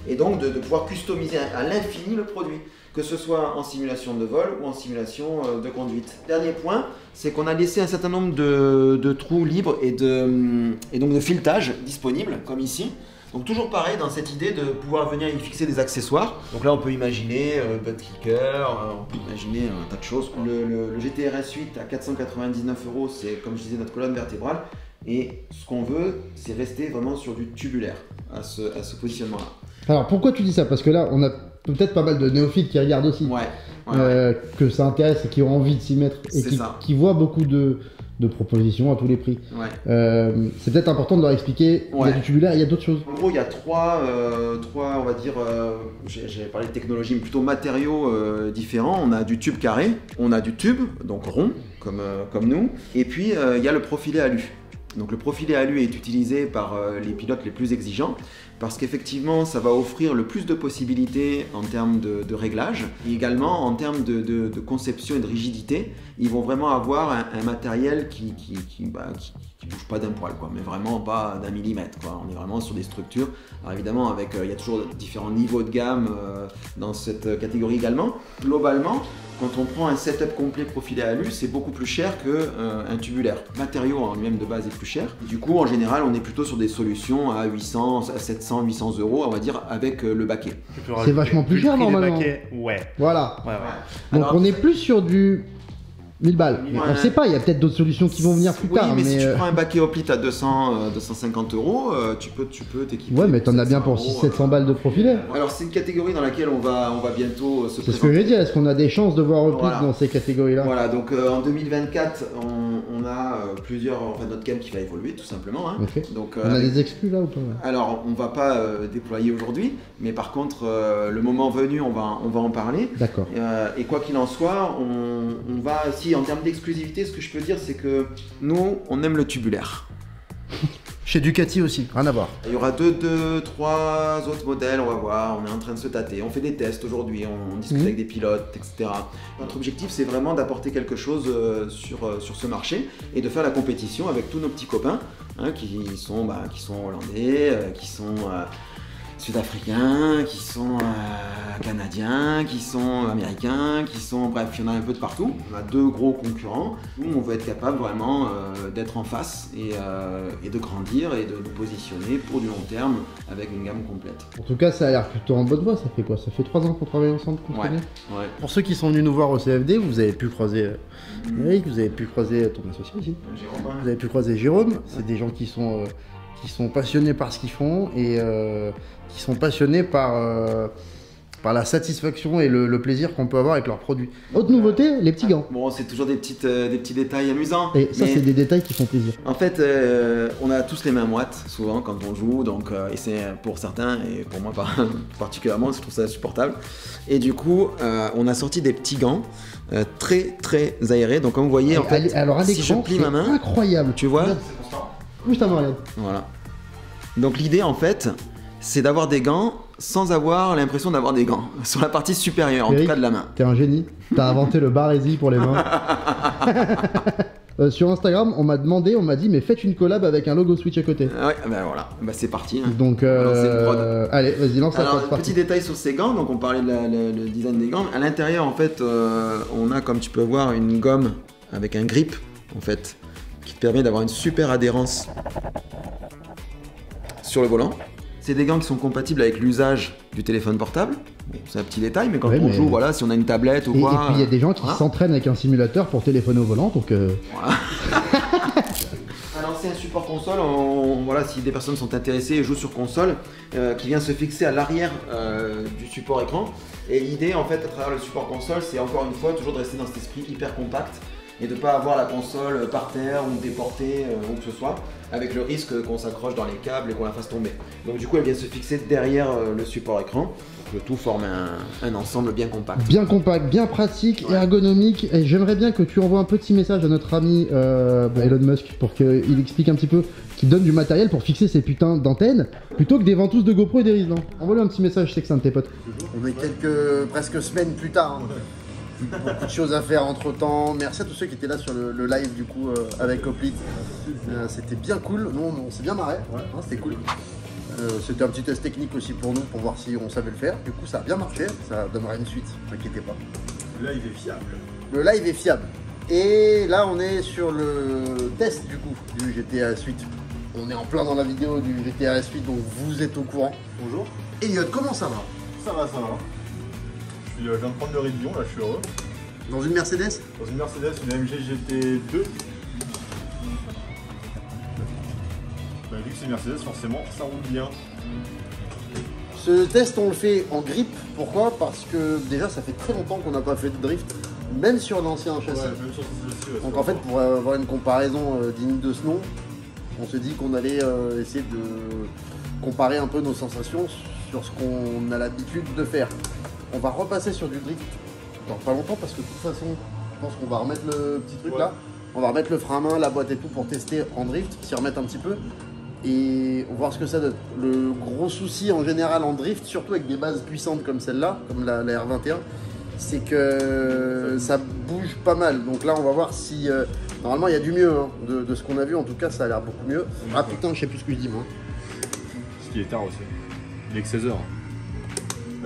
et donc de pouvoir customiser à l'infini le produit, que ce soit en simulation de vol ou en simulation de conduite. Dernier point, c'est qu'on a laissé un certain nombre de trous libres et donc de filetage disponibles, comme ici. Donc toujours pareil, dans cette idée de pouvoir venir y fixer des accessoires. Donc là on peut imaginer butt kicker, on peut imaginer un tas de choses. Le GTR S8 à 499 €, c'est comme je disais notre colonne vertébrale. Et ce qu'on veut, c'est rester vraiment sur du tubulaire à ce positionnement-là. Alors pourquoi tu dis ça? Parce que là, on a peut-être pas mal de néophytes qui regardent aussi, que ça intéresse et qui ont envie de s'y mettre et qui voient beaucoup de propositions à tous les prix. Ouais. C'est peut-être important de leur expliquer, il y a du tubulaire et il y a d'autres choses. En gros, il y a trois on va dire, j'ai parlé de technologie, mais plutôt matériaux différents. On a du tube carré, on a du tube, donc rond, comme nous. Et puis il y a le profilé alu. Donc le profilé alu est utilisé par les pilotes les plus exigeants parce qu'effectivement ça va offrir le plus de possibilités en termes de réglage et également en termes de conception et de rigidité. Ils vont vraiment avoir un matériel qui bouge pas d'un poil, quoi, mais vraiment pas d'un millimètre, quoi. On est vraiment sur des structures. Alors évidemment, il y a toujours différents niveaux de gamme dans cette catégorie également. Globalement, quand on prend un setup complet profilé alu, c'est beaucoup plus cher qu'un tubulaire. Le matériau en lui-même de base est plus cher. Du coup, en général, on est plutôt sur des solutions à 800, à 700, 800 euros, on va dire, avec le baquet. C'est vachement plus cher normalement. Ouais. Voilà. Ouais. Donc Alors, on est plus sur du 1000 balles. Mais on sait pas, il y a peut-être d'autres solutions qui vont venir plus tard. Oui, mais si tu prends un baquet Hoplite à 250 euros, tu peux t'équiper. Ouais, mais t'en as bien pour 600-700 balles de profilaire. Alors c'est une catégorie dans laquelle on va bientôt se C'est ce présenter. que j'ai dit, est-ce qu'on a des chances de voir Hoplite Voilà. dans ces catégories-là? Voilà, donc en 2024, on a notre gamme qui va évoluer tout simplement. Hein. Ok. Donc, On a des exclus là ou pas? alors on va pas déployer aujourd'hui, mais par contre le moment venu, on va en parler. D'accord. Et quoi qu'il en soit, on va, si en termes d'exclusivité, ce que je peux dire, c'est que nous, on aime le tubulaire. Chez Ducati aussi, rien à voir. Il y aura 3 autres modèles, on va voir, on est en train de se tâter, on fait des tests aujourd'hui, on discute avec des pilotes, etc. Notre objectif, c'est vraiment d'apporter quelque chose sur ce marché et de faire la compétition avec tous nos petits copains hein, qui sont hollandais, qui sont sud-africains, qui sont canadiens, qui sont américains, bref, il y en a un peu de partout. On a 2 gros concurrents. Nous, on veut être capable vraiment d'être en face et de grandir et de nous positionner pour du long terme avec une gamme complète. En tout cas, ça a l'air plutôt en bonne voie. Ça fait quoi? Ça fait 3 ans qu'on travaille ensemble, qu'on se connaît. Ouais. Pour ceux qui sont venus nous voir au CFD, vous avez pu croiser Eric, vous avez pu croiser ton associé aussi. Jérôme. Vous avez pu croiser Jérôme. C'est des gens qui sont passionnés par ce qu'ils font et qui sont passionnés par la satisfaction et le plaisir qu'on peut avoir avec leurs produits. Autre nouveauté, les petits gants. Bon, c'est toujours des petits détails amusants. Et ça, mais c'est des détails qui font plaisir. en fait, on a tous les mains moites, souvent, quand on joue, donc, et c'est pour certains, et pour moi particulièrement, je trouve ça insupportable. Et du coup, on a sorti des petits gants très très aérés. Donc, comme vous voyez, en fait, Alors, à si je l'écran, plie c'est ma main, incroyable. tu vois, Bouge ta main, regarde. voilà. Donc, l'idée, en fait, c'est d'avoir des gants sans avoir l'impression d'avoir des gants, sur la partie supérieure, en Eric, tout cas de la main. T'es un génie. T'as inventé le barésie pour les mains. Sur Instagram, on m'a dit, mais faites une collab avec un logo Switch à côté. Ah ouais, ben voilà, ben c'est parti. Hein. Donc, On va lancer une prod. allez, vas-y, lance la Alors, prod, petit parti. détail sur ces gants, donc on parlait de le design des gants. À l'intérieur, en fait, on a, comme tu peux voir, une gomme avec un grip, en fait, qui te permet d'avoir une super adhérence sur le volant. C'est des gants qui sont compatibles avec l'usage du téléphone portable. Bon, c'est un petit détail, mais quand Ouais, on mais- joue, voilà, si on a une tablette ou Et quoi. puis il y a des gens qui voilà. s'entraînent avec un simulateur pour téléphoner au volant, donc Voilà. Alors c'est un support console, voilà, si des personnes sont intéressées et jouent sur console, qui vient se fixer à l'arrière du support écran. Et l'idée en fait à travers le support console, c'est encore une fois toujours de rester dans cet esprit hyper compact et de ne pas avoir la console par terre ou déportée où que ce soit, avec le risque qu'on s'accroche dans les câbles et qu'on la fasse tomber. Donc du coup elle vient se fixer derrière le support écran. Le tout forme un ensemble bien compact. bien compact, bien pratique, ergonomique. Et j'aimerais bien que tu envoies un petit message à notre ami Elon Musk pour qu'il explique un petit peu, qu'il donne du matériel pour fixer ces putains d'antennes plutôt que des ventouses de GoPro et des Riz. Envoie-lui un petit message, je sais que c'est un de tes potes. On est presque semaines plus tard. Hein. Beaucoup de choses à faire entre temps. Merci à tous ceux qui étaient là sur le live du coup avec Hoplite. C'était bien cool. Nous on s'est bien marré. Ouais, hein, c'était cool. C'était un petit test technique aussi pour nous pour voir si on savait le faire. Du coup ça a bien marché. Ça donnera une suite. Ne t'inquiétez pas. Le live est fiable. Le live est fiable. Et là on est sur le test du coup du GTA Suite. On est en plein dans la vidéo du GTA Suite donc vous êtes au courant. Bonjour. Elliot, comment ça va? Ça va, ça va. Je viens de prendre le réveillon, là je suis heureux. Dans une Mercedes? Dans une Mercedes, une AMG GT2. Bah, vu que c'est une Mercedes, forcément, ça roule bien. Ce test, on le fait en grip. Pourquoi? Parce que déjà, ça fait très longtemps qu'on n'a pas fait de drift, même sur l'ancien châssis. Ouais, même sur celle-ci, ouais, Donc c'est en fait, bon. pour avoir une comparaison digne de ce nom, on se dit qu'on allait essayer de comparer un peu nos sensations sur ce qu'on a l'habitude de faire. On va repasser sur du drift dans pas longtemps parce que de toute façon, Je pense qu'on va remettre le petit truc là. On va remettre le frein à main, la boîte et tout pour tester en drift, s'y remettre un petit peu. Et on va voir ce que ça donne. Le gros souci en général en drift, surtout avec des bases puissantes comme celle-là, comme la R21, c'est que ça bouge pas mal. Donc là, on va voir si... normalement, il y a du mieux hein. de ce qu'on a vu. En tout cas, ça a l'air beaucoup mieux. Ah putain, je sais plus ce que je dis moi. Ce qui est tard aussi. Il est que 16h.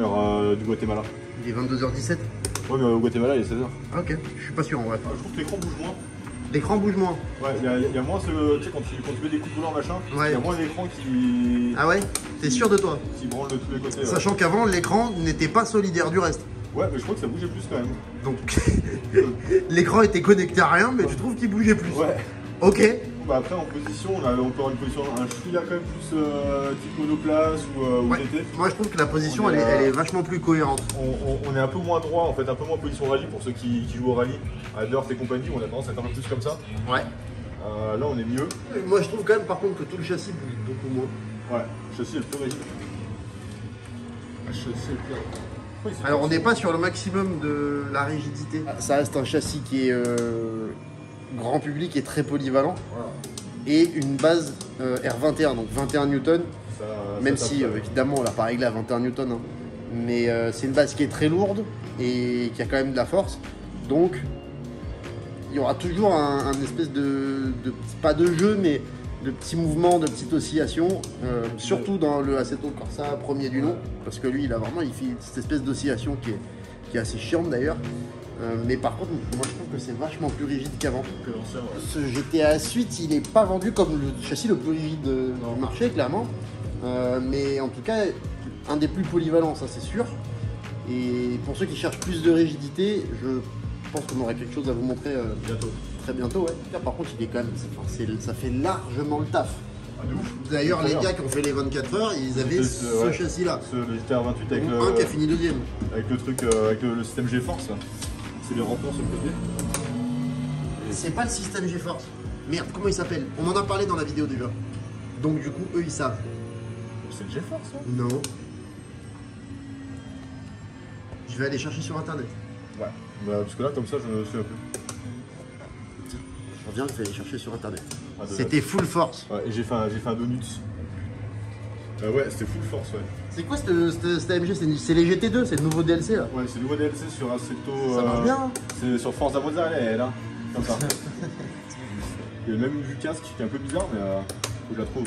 Heure du Guatemala. Il est 22h17. Ouais, mais au Guatemala, il est 16h. Ah, ok, je suis pas sûr en vrai. Je trouve que l'écran bouge moins. L'écran bouge moins. Ouais, il y a moins ce. Tu sais, quand tu mets des coups de volant machin, il y a moins l'écran qui. Ah ouais? T'es sûr de toi? Qui branle de tous les côtés. Sachant qu'avant, l'écran n'était pas solidaire du reste. Ouais, mais je crois que ça bougeait plus quand même. Donc, l'écran était connecté à rien, mais tu trouves qu'il bougeait plus? Ouais. Ok. Bah après, en position, on peut avoir une position, un cheville là quand même plus type monoplace ou Ouais. TT. Moi, je trouve que la position, elle est vachement plus cohérente. On est un peu moins droit, en fait, un peu moins position rallye pour ceux qui jouent au rallye. À Dirt et compagnie, on a tendance à être un peu plus comme ça. Ouais. Là, on est mieux. Moi, je trouve quand même, par contre, que tout le châssis bouge beaucoup moins. Ouais, le châssis est le plus rigide. Le châssis est le plus rigide. Oui, Alors, on n'est pas sur le maximum de la rigidité. Ça reste un châssis qui est grand public et très polyvalent. Voilà. Et une base R21, donc 21 newtons. Même ça si, tape, évidemment, on l'a pas réglé à 21 newtons. Hein. Mais c'est une base qui est très lourde et qui a quand même de la force. Donc, il y aura toujours un espèce de pas de jeu, mais de petits mouvements, de petites oscillations. Surtout dans le Assetto Corsa premier du nom. Parce que lui, il fait cette espèce d'oscillation qui est assez chiante d'ailleurs. Mais par contre, moi je trouve que c'est vachement plus rigide qu'avant. Ce GTA Suite, il n'est pas vendu comme le châssis le plus rigide du marché, clairement. Mais en tout cas, un des plus polyvalents, ça c'est sûr. Et pour ceux qui cherchent plus de rigidité, je pense qu'on aurait quelque chose à vous montrer bientôt. Très bientôt. Ouais. Là, par contre, il est quand même, ça fait largement le taf. Ah, de ouf. D'ailleurs, les gars qui ont fait les 24 heures, ils avaient ce châssis-là. Le GTR 28 avec Un qui a fini deuxième. avec le truc, avec le système G-Force. C'est les rampants sur le côté. C'est pas le système GeForce. Merde, comment il s'appelle? On en a parlé dans la vidéo déjà. Donc du coup, eux ils savent. C'est le G-Force, ça? Non. Je vais aller chercher sur internet. Ouais. Bah, parce que là, comme ça, je me souviens plus. Je reviens, je vais aller chercher sur internet. Ah, C'était full force. Ouais, et j'ai fait un donuts. Ouais, c'était full force, ouais. C'est quoi cette AMG? C'est les GT2, c'est le nouveau DLC là. Ouais, c'est le nouveau DLC sur Assetto. Ça marche bien. Hein. C'est sur Forza Mozzarella, là. Comme ça. Il y a même une vue casque qui est un peu bizarre, mais faut que je la trouve.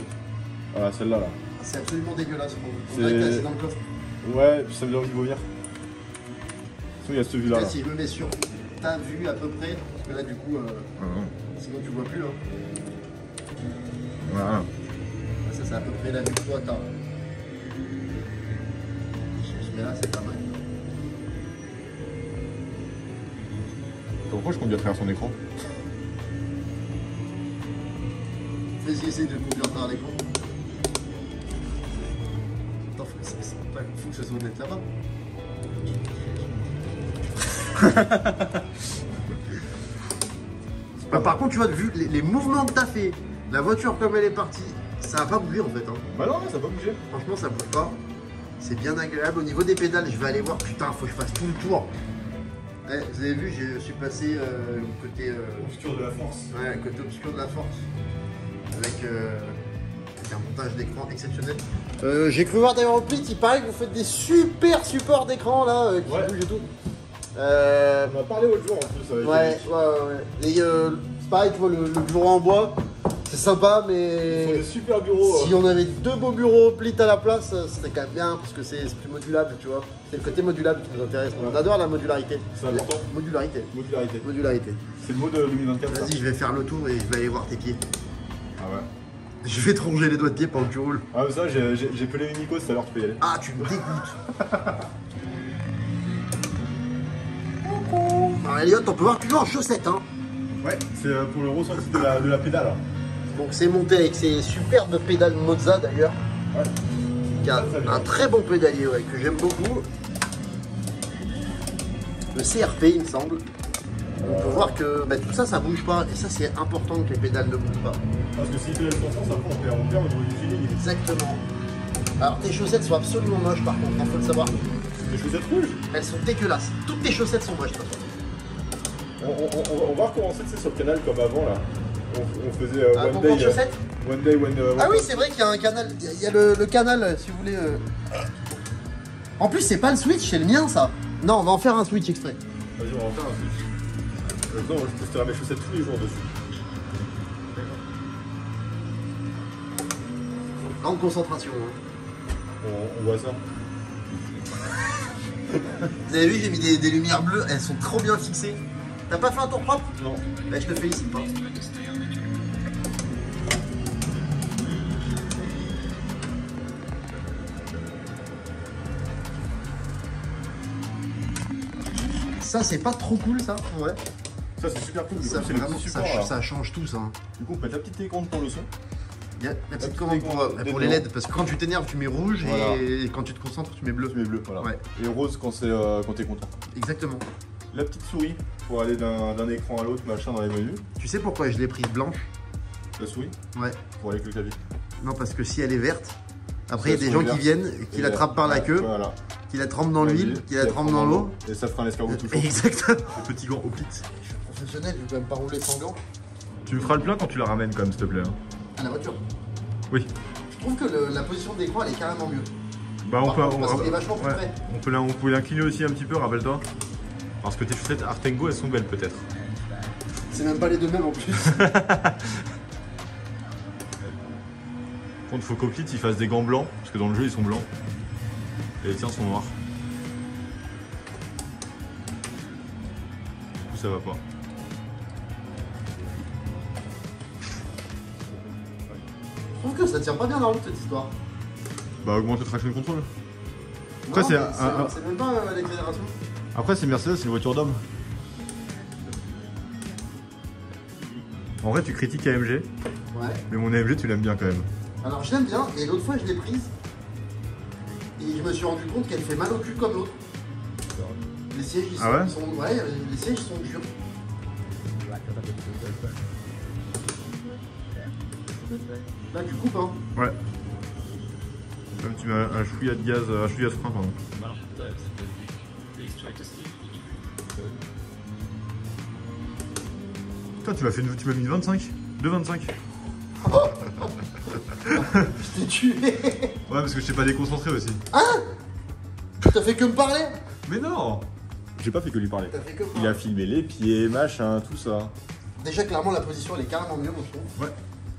Voilà, celle-là, là. C'est absolument dégueulasse. On C'est- dirait que t'es assis dans le coffre. Ouais, puis ça me donne envie de vomir. Sinon, il y a cette vue-là. Là, Là. si je me mets sur ta vue à peu près, parce que là du coup, sinon tu vois plus. Hein. Voilà. Ça c'est à peu près la vue que toi t'as. Mais là c'est pas mal. Pourquoi je conduis à travers son écran? Vas-y, essaye de conduire par l'écran. Attends, faut que ça soit honnête là-bas. Par contre, tu vois, vu les mouvements que t'as fait, la voiture comme elle est partie, ça va pas bouger en fait. Hein. Bah non, ça va pas bouger. Franchement, ça bouge pas. C'est bien agréable. Au niveau des pédales, je vais aller voir. Putain, faut que je fasse tout le tour. Ouais, vous avez vu, je suis passé côté. Obscur de la force. Ouais, côté obscur de la force. Avec un montage d'écran exceptionnel. J'ai cru voir d'ailleurs au pit, il paraît que vous faites des super supports d'écran là, qui bougent et tout. On a parlé l'autre jour en plus avec Ouais. Et c'est pareil, tu vois, le bureau en bois, c'est sympa, Ils font mais des super bureaux. si on avait deux beaux bureaux plit à la place, c'était quand même bien, parce que c'est plus modulable, tu vois. C'est le côté modulable qui nous intéresse. On adore la modularité. C'est important. Modularité. Modularité. Modularité. C'est le mot de 2024. Vas-y, je vais faire le tour et je vais aller voir tes pieds. Ah ouais. Je vais te ronger les doigts de pied pendant que tu roules. Ah mais ça, j'ai pelé une Nico tout à l'heure, tu peux y aller. Ah, tu me dégoûtes. Alors Elliot, on peut voir que tu es en chaussettes, hein. Ouais, c'est pour le ressenti de la pédale. Donc c'est monté avec ces superbes pédales Mozza d'ailleurs. Ouais. Qui a Très bien. un très bon pédalier, ouais, que j'aime beaucoup. Le CRP, il me semble. On peut voir que tout ça, ça bouge pas. Et ça, c'est important que les pédales ne bougent pas. Parce que s'il fait le sens, après on perd au niveau du feeling. Exactement. Alors tes chaussettes sont absolument moches par contre, il faut le savoir. Les chaussettes rouges. Elles sont dégueulasses. Toutes tes chaussettes sont moches de toute façon. On va recommencer sur le canal comme avant là. On faisait One Day. One Day, Ah oui, c'est vrai qu'il y a un canal. Il y a le canal, si vous voulez. En plus, c'est pas le Switch, c'est le mien ça. Non, on va en faire un Switch exprès. Vas-y, on va en faire un Switch. Non, je testerai mes chaussettes tous les jours dessus. Grande concentration. Hein. On voit ça. Vous avez vu, j'ai mis des lumières bleues, elles sont trop bien fixées. T'as pas fait un tour propre? Non. Bah, je te félicite pas. Ça, c'est pas trop cool, ça? Ouais. Ça, c'est super cool. Ça, c'est vraiment, le petit support, ça change tout, ça. Hein. Du coup, on peut mettre la petite télécommande pour le son. Il y a la petite commande pour les LED, parce que quand tu t'énerves, tu mets rouge, voilà. et quand tu te concentres, tu mets bleu. Tu mets bleu, voilà. Ouais. Et rose quand t'es content. Exactement. La petite souris pour aller d'un écran à l'autre, machin, dans les menus. Tu sais pourquoi je l'ai prise blanche? La souris? Ouais. Pour aller avec le clavier. Non, parce que si elle est verte, après il y a des souris gens qui viennent, et qui l'attrapent par la queue, voilà. qui la trempent dans l'huile, qui la trempent dans l'eau. Et ça fera un escargot tout chaud. Exactement. Le petit gant au plit. Je suis professionnel, je vais quand même pas rouler sans gants. Tu me feras le plein quand tu la ramènes quand même, s'il te plaît. Hein. À la voiture. Oui. Je trouve que la position de l'écran elle est carrément mieux. Bah on parce qu'il est vachement plus près. on peut l'incliner aussi un petit peu, rappelle-toi. Parce que tes chaussettes Artengo, elles sont belles peut-être. C'est même pas les deux mêmes en plus. Contre, faut qu'Oplit il fasse des gants blancs, parce que dans le jeu ils sont blancs. Et les tiens sont noirs. Du coup ça va pas. Je trouve que ça tient pas bien la route cette histoire. Bah augmente le traction control. Après c'est même pas l'accélération. Après c'est Mercedes, c'est une voiture d'homme. En vrai tu critiques AMG. Ouais. Mais mon AMG tu l'aimes bien quand même. Alors je l'aime bien, et l'autre fois je l'ai prise. Et je me suis rendu compte qu'elle fait mal au cul comme l'autre. Les sièges ils sont, ouais, les sièges sont durs. Là tu coupes hein. Ouais. Comme tu mets un chouïa de gaz, un chouïa de frein pardon. Putain tu m'as mis 25. 2,25. Je t'ai tué. Ouais parce que je t'ai pas déconcentré aussi. Hein? T'as fait que me parler? Mais non. J'ai pas fait que lui parler. T'as fait que me Il a filmé les pieds, machin, tout ça. Déjà clairement la position elle est carrément mieux moi je trouve. Ouais,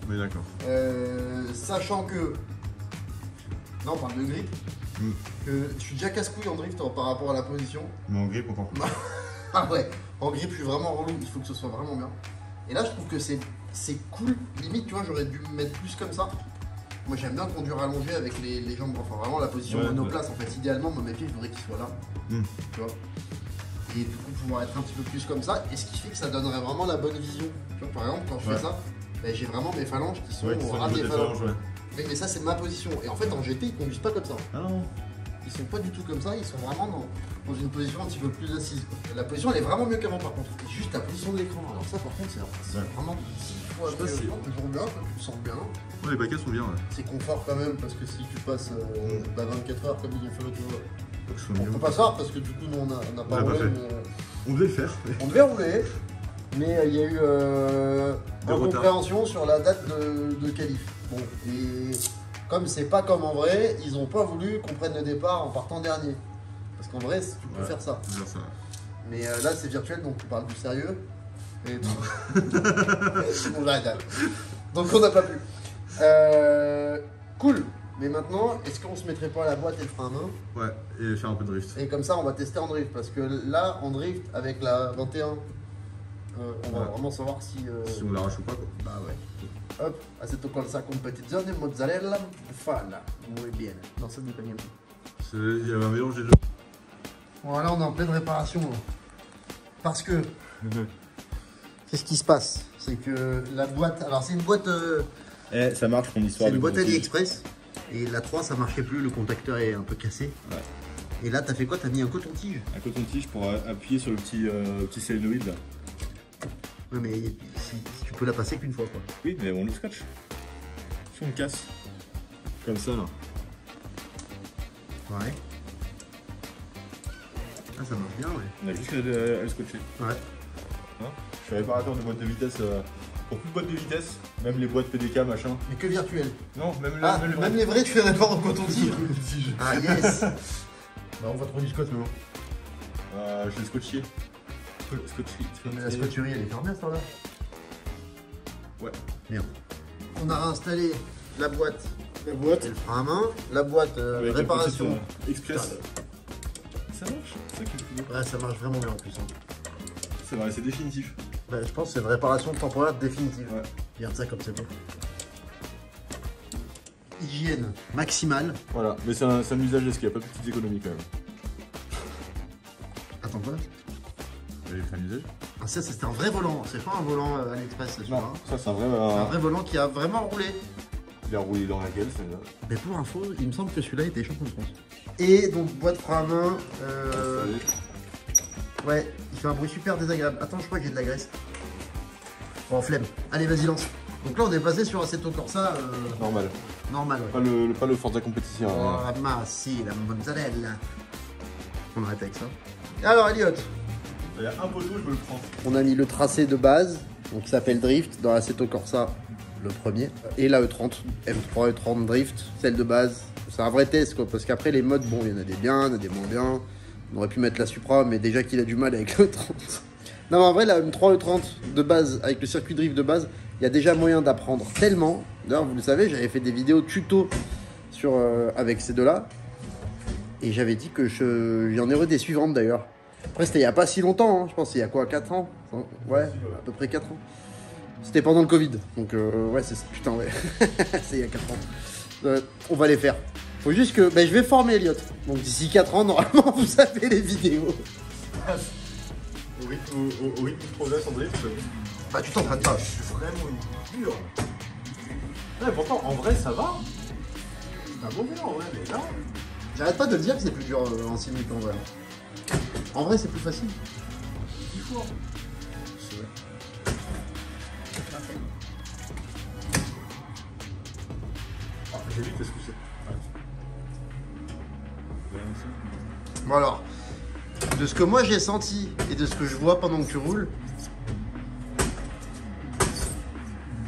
mais d'accord. Sachant que... Non on parle de grip. Que je suis déjà casse-couille en drift par rapport à la position. Mais en grip encore plus. Ah ouais, en grip je suis vraiment relou, il faut que ce soit vraiment bien. Et là je trouve que c'est cool, limite tu vois j'aurais dû me mettre plus comme ça. Moi j'aime bien conduire allongé avec les jambes, enfin vraiment la position monoplace en fait, idéalement moi mes pieds il faudrait qu'ils soient là, tu vois. Et du coup pouvoir être un petit peu plus comme ça, et ce qui fait que ça donnerait vraiment la bonne vision. Tu vois par exemple quand je fais ça, ben, j'ai vraiment mes phalanges qui sont au ras des phalanges. Oui, mais ça c'est ma position, et en fait en GT ils conduisent pas comme ça. Ah non. Ils sont pas du tout comme ça, ils sont vraiment dans une position un petit peu plus assise. La position elle est vraiment mieux qu'avant par contre. Et juste la position de l'écran. Alors ça par contre c'est vraiment 10 fois toujours bien, tu sens bien. Ouais les baquets sont bien ouais. C'est confort quand même parce que si tu passes 24 heures comme ils ont fait l'autre fois. On peut pas savoir parce que du coup nous on n'a pas roulé. On devait le faire. On devait rouler. Mais il y a eu incompréhension sur la date de qualif. Bon, et comme c'est pas comme en vrai, ils ont pas voulu qu'on prenne le départ en partant dernier. Parce qu'en vrai, tu peux faire ça. Mais là, c'est virtuel, donc on parle du sérieux. Et bon, donc on n'a pas pu. Cool. Mais maintenant, est-ce qu'on se mettrait pas à la boîte et le frein à main? Ouais, et faire un peu de drift. Et comme ça, on va tester en drift. Parce que là, en drift, avec la 21, on va vraiment savoir si on l'arrache ou pas quoi. Bah ouais. Hop, aceto colza competizione, mozzarella, bufala. Muy bien. Non, ça ne pas bien. Il y avait un mélange des deux. Bon, là, on est en pleine réparation. Là. Parce que. Qu'est-ce qui se passe? C'est que la boîte. Alors, c'est une boîte. Ça marche mon histoire. C'est une boîte AliExpress. Et la 3, ça marchait plus. Le contacteur est un peu cassé. Ouais. Et là, t'as fait quoi? T'as mis un coton-tige? Un coton-tige pour appuyer sur le petit solénoïde là. Ouais, mais si tu peux la passer qu'une fois quoi. Oui, mais on le scotch. Si on le casse. Comme ça là. Ouais. Ah, ça marche bien, ouais. On a juste à le scotcher. Ouais. Hein, je suis réparateur de boîtes de vitesse. Pour toute boîte de vitesse, même les boîtes PDK, machin. Mais que virtuel. Non, même, Même les vrais, tu fais répondre en coton-tige. tige. Ah yes. Bah on va trouver du scotch maintenant. Je l'ai scotché. Mais la scotcherie elle est fermée à ce temps-là. Ouais. Merde. On a réinstallé la boîte. La boîte. Et le frein à main. La boîte Avec la réparation. petite, express. Ça marche. C'est ça qui est cool. Ouais, ça marche vraiment bien en plus. Hein. C'est vrai, c'est définitif. Bah, je pense que c'est une réparation temporaire définitive. Ouais. Regarde ça comme c'est beau. Hygiène maximale. Voilà, mais c'est un usage, est-ce qu'il n'y a pas de petites économies quand même? Attends quoi? J'ai fait un usage? Ah, ça c'était un vrai volant, c'est pas un volant AliExpress là, Non, ça c'est un vrai. C'est un vrai volant qui a vraiment roulé. Il a roulé dans laquelle celle-là? Mais pour info, il me semble que celui-là était champion de France. Et donc boîte frein à main. Ouais, il fait un bruit super désagréable. Attends, je crois que j'ai de la graisse. Bon, flemme. Allez, vas-y, lance. Donc là, on est passé sur Assetto Corsa Normal. normal. Ouais. Pas le Forza Competition. Oh, ma si, la mozzarella. On arrête avec ça. Alors, Elliot. Il y a un poteau, je me le prends. On a mis le tracé de base, donc qui s'appelle Drift, dans Assetto Corsa, le premier. Et la E30, M3 E30 Drift, celle de base. C'est un vrai test, quoi, parce qu'après, les modes, bon, il y en a des bien, il y en a des moins bien. On aurait pu mettre la Supra, mais déjà qu'il a du mal avec le 30. Non, mais en vrai, la M3 E30 de base, avec le circuit drift de base, il y a déjà moyen d'apprendre tellement. D'ailleurs, vous le savez, j'avais fait des vidéos tuto sur, avec ces deux-là. Et j'avais dit que j'y en aurais des suivantes d'ailleurs. Après, c'était il n'y a pas si longtemps, hein. Je pense qu'il y a quoi, 4 ans? Ouais, à peu près 4 ans. C'était pendant le Covid. Donc, ouais, c'est putain, ouais. C'est il y a 4 ans. On va les faire. Faut juste que. Ben, je vais former Elliot. Donc, d'ici 4 ans, normalement, vous avez les vidéos. Au rythme de progrès en drift. Bah, tu t'entraînes pas. Je suis vraiment dur. Ouais, pourtant, en vrai, ça va. C'est un bon vélo, en vrai, mais là. J'arrête pas de dire que c'est plus dur en simul qu'en vrai. En vrai, c'est plus facile. Il faut. C'est vrai. Ah, j'ai vite, est-ce que c'est. Bon, alors, de ce que moi j'ai senti et de ce que je vois pendant que tu roules,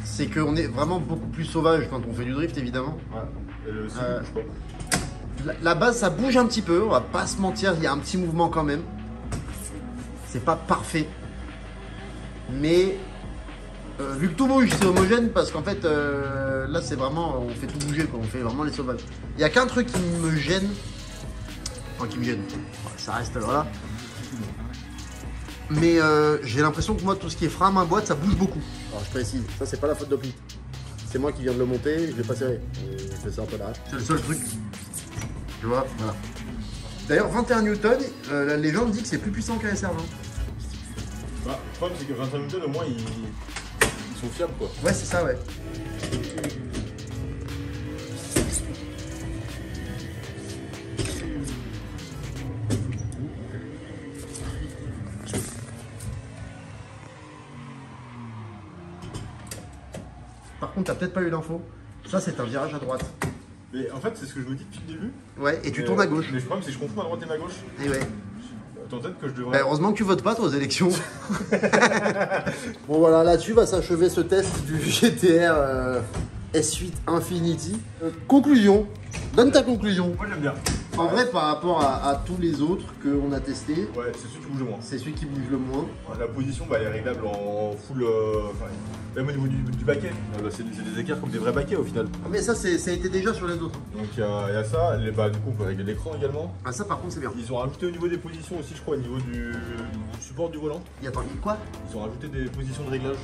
c'est qu'on est vraiment beaucoup plus sauvage quand on fait du drift, évidemment. Ouais. Et le simul, je crois. La base, ça bouge un petit peu, on va pas se mentir, il y a un petit mouvement quand même. C'est pas parfait. Mais vu que tout bouge, c'est homogène parce qu'en fait, là, c'est vraiment, on fait tout bouger, quoi. On fait vraiment les sauvages. Il y a qu'un truc qui me gêne. Enfin, qui me gêne. Ça reste là. Mais j'ai l'impression que moi, tout ce qui est frein, main, boîte, ça bouge beaucoup. Alors, je précise, ça, c'est pas la faute d'Opli. C'est moi qui viens de le monter, je l'ai pas serré. Je fais ça un peu là. C'est le seul truc. Tu vois, voilà. D'ailleurs, 21 Newton, la légende dit que c'est plus puissant qu'un SR20. Bah, le problème, c'est que 25 Newton, au moins, ils sont fiables, quoi. Ouais, c'est ça, ouais. Par contre, t'as peut-être pas eu l'info. Ça, c'est un virage à droite. Mais en fait, c'est ce que je me dis depuis le début. Ouais, et tu tournes à gauche. Mais le problème, c'est que je confonds ma droite et ma gauche. Et ouais. Attends, peut-être que je devrais. Bah, heureusement que tu votes pas, toi, aux élections. Bon, voilà, là-dessus va s'achever ce test du GTR S8 Infinity. Conclusion. Donne ta conclusion. Moi, j'aime bien. En vrai, par rapport à tous les autres qu'on a testés, Ouais, c'est celui qui bouge le moins. c'est celui qui bouge le moins. La position, bah, elle est réglable en full. Enfin, même au niveau du baquet. Bah, c'est des écarts comme des vrais baquets au final. Ah, mais ça, ça a été déjà sur les autres. Donc il y a ça. Bah, du coup, on peut régler l'écran également. Ah, ça, par contre, c'est bien. Ils ont rajouté au niveau des positions aussi, je crois, au niveau du support du volant. Et attends, quoi? Ils ont rajouté des positions de réglage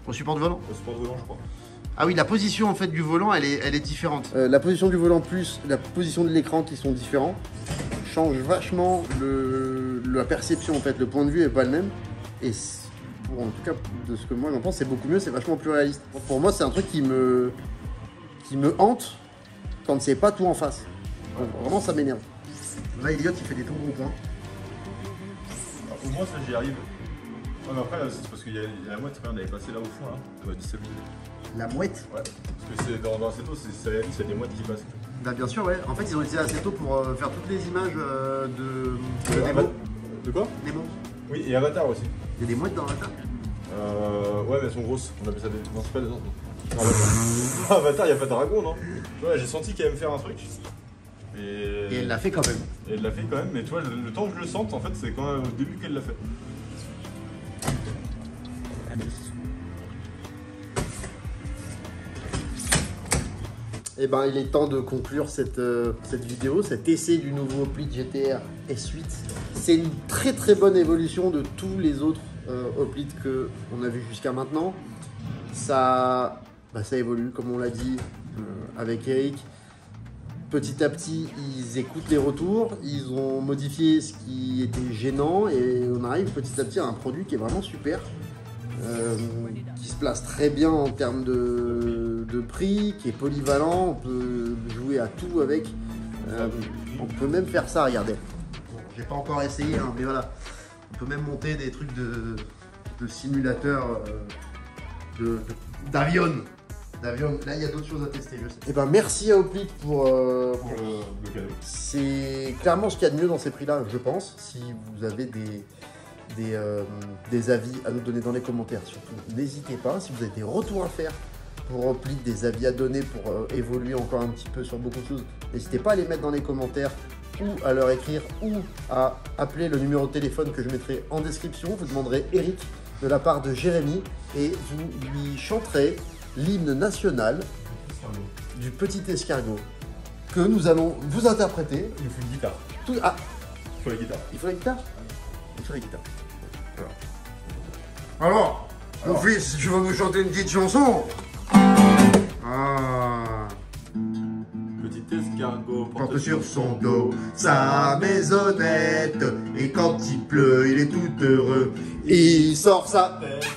Au support du volant? au support du volant, je crois. Ah oui, la position en fait du volant, elle est différente. La position du volant plus la position de l'écran qui sont différents change vachement la perception en fait. Le point de vue est pas le même. Et en tout cas, de ce que moi j'en pense, c'est beaucoup mieux, c'est vachement plus réaliste. Pour moi, c'est un truc qui me hante quand c'est pas tout en face. Donc, vraiment, ça m'énerve. Là, Elliot, il fait des tout gros points. Alors, au moins, ça, j'y arrive. Ouais, mais après, là, c'est parce qu'il y a la mouette, regarde, elle est passée là au fond, là. Elle doit déstabiliser. La mouette? Ouais. Parce que c'est dans Assetto, c'est réaliste, il y a des mouettes qui passent. Bah, bien sûr, ouais. En fait, ils ont utilisé Assetto pour faire toutes les images de Nemo. De quoi? Nemo. Oui, et Avatar aussi. Il y a des mouettes dans Avatar. Ouais, mais elles sont grosses. On appelle ça des. Non, c'est pas des. Avatar. Avatar, il n'y a pas de dragon, non? Tu vois, j'ai senti qu'elle allait me faire un truc. Et elle l'a fait quand même. Et elle l'a fait quand même, mais tu vois, le temps que je le sente, en fait, c'est quand même au début qu'elle l'a fait. Et ben, il est temps de conclure cette vidéo, cet essai du nouveau Hoplite GTR S8. C'est une très très bonne évolution de tous les autres Hoplites qu'on a vu jusqu'à maintenant. Ça évolue, comme on l'a dit avec Eric. Petit à petit, ils écoutent les retours, ils ont modifié ce qui était gênant et on arrive petit à petit à un produit qui est vraiment super. Qui se place très bien en termes de prix, qui est polyvalent, on peut jouer à tout avec. On peut même faire ça, regardez. Bon, j'ai pas encore essayé, hein, mais voilà. On peut même monter des trucs de simulateur d'avion. Là, il y a d'autres choses à tester, je sais. Et ben, merci à Hoplite pour le cadeau. C'est clairement ce qu'il y a de mieux dans ces prix-là, je pense. Si vous avez des avis à nous donner dans les commentaires, surtout n'hésitez pas. Si vous avez des retours à faire pour Hoplite, des avis à donner pour évoluer encore un petit peu sur beaucoup de choses, n'hésitez pas à les mettre dans les commentaires ou à leur écrire ou à appeler le numéro de téléphone que je mettrai en description. Vous demanderez Eric de la part de Jérémy et vous lui chanterez l'hymne national du petit escargot que nous allons vous interpréter. Il nous faut une guitare. Ah, Il faut la guitare. il faut la guitare. Il faut la guitare. Alors, mon fils, je vais vous chanter une petite chanson. Ah. Petit escargot Porte sur son dos sa maisonnette et quand il pleut, il est tout heureux. Il sort sa tête.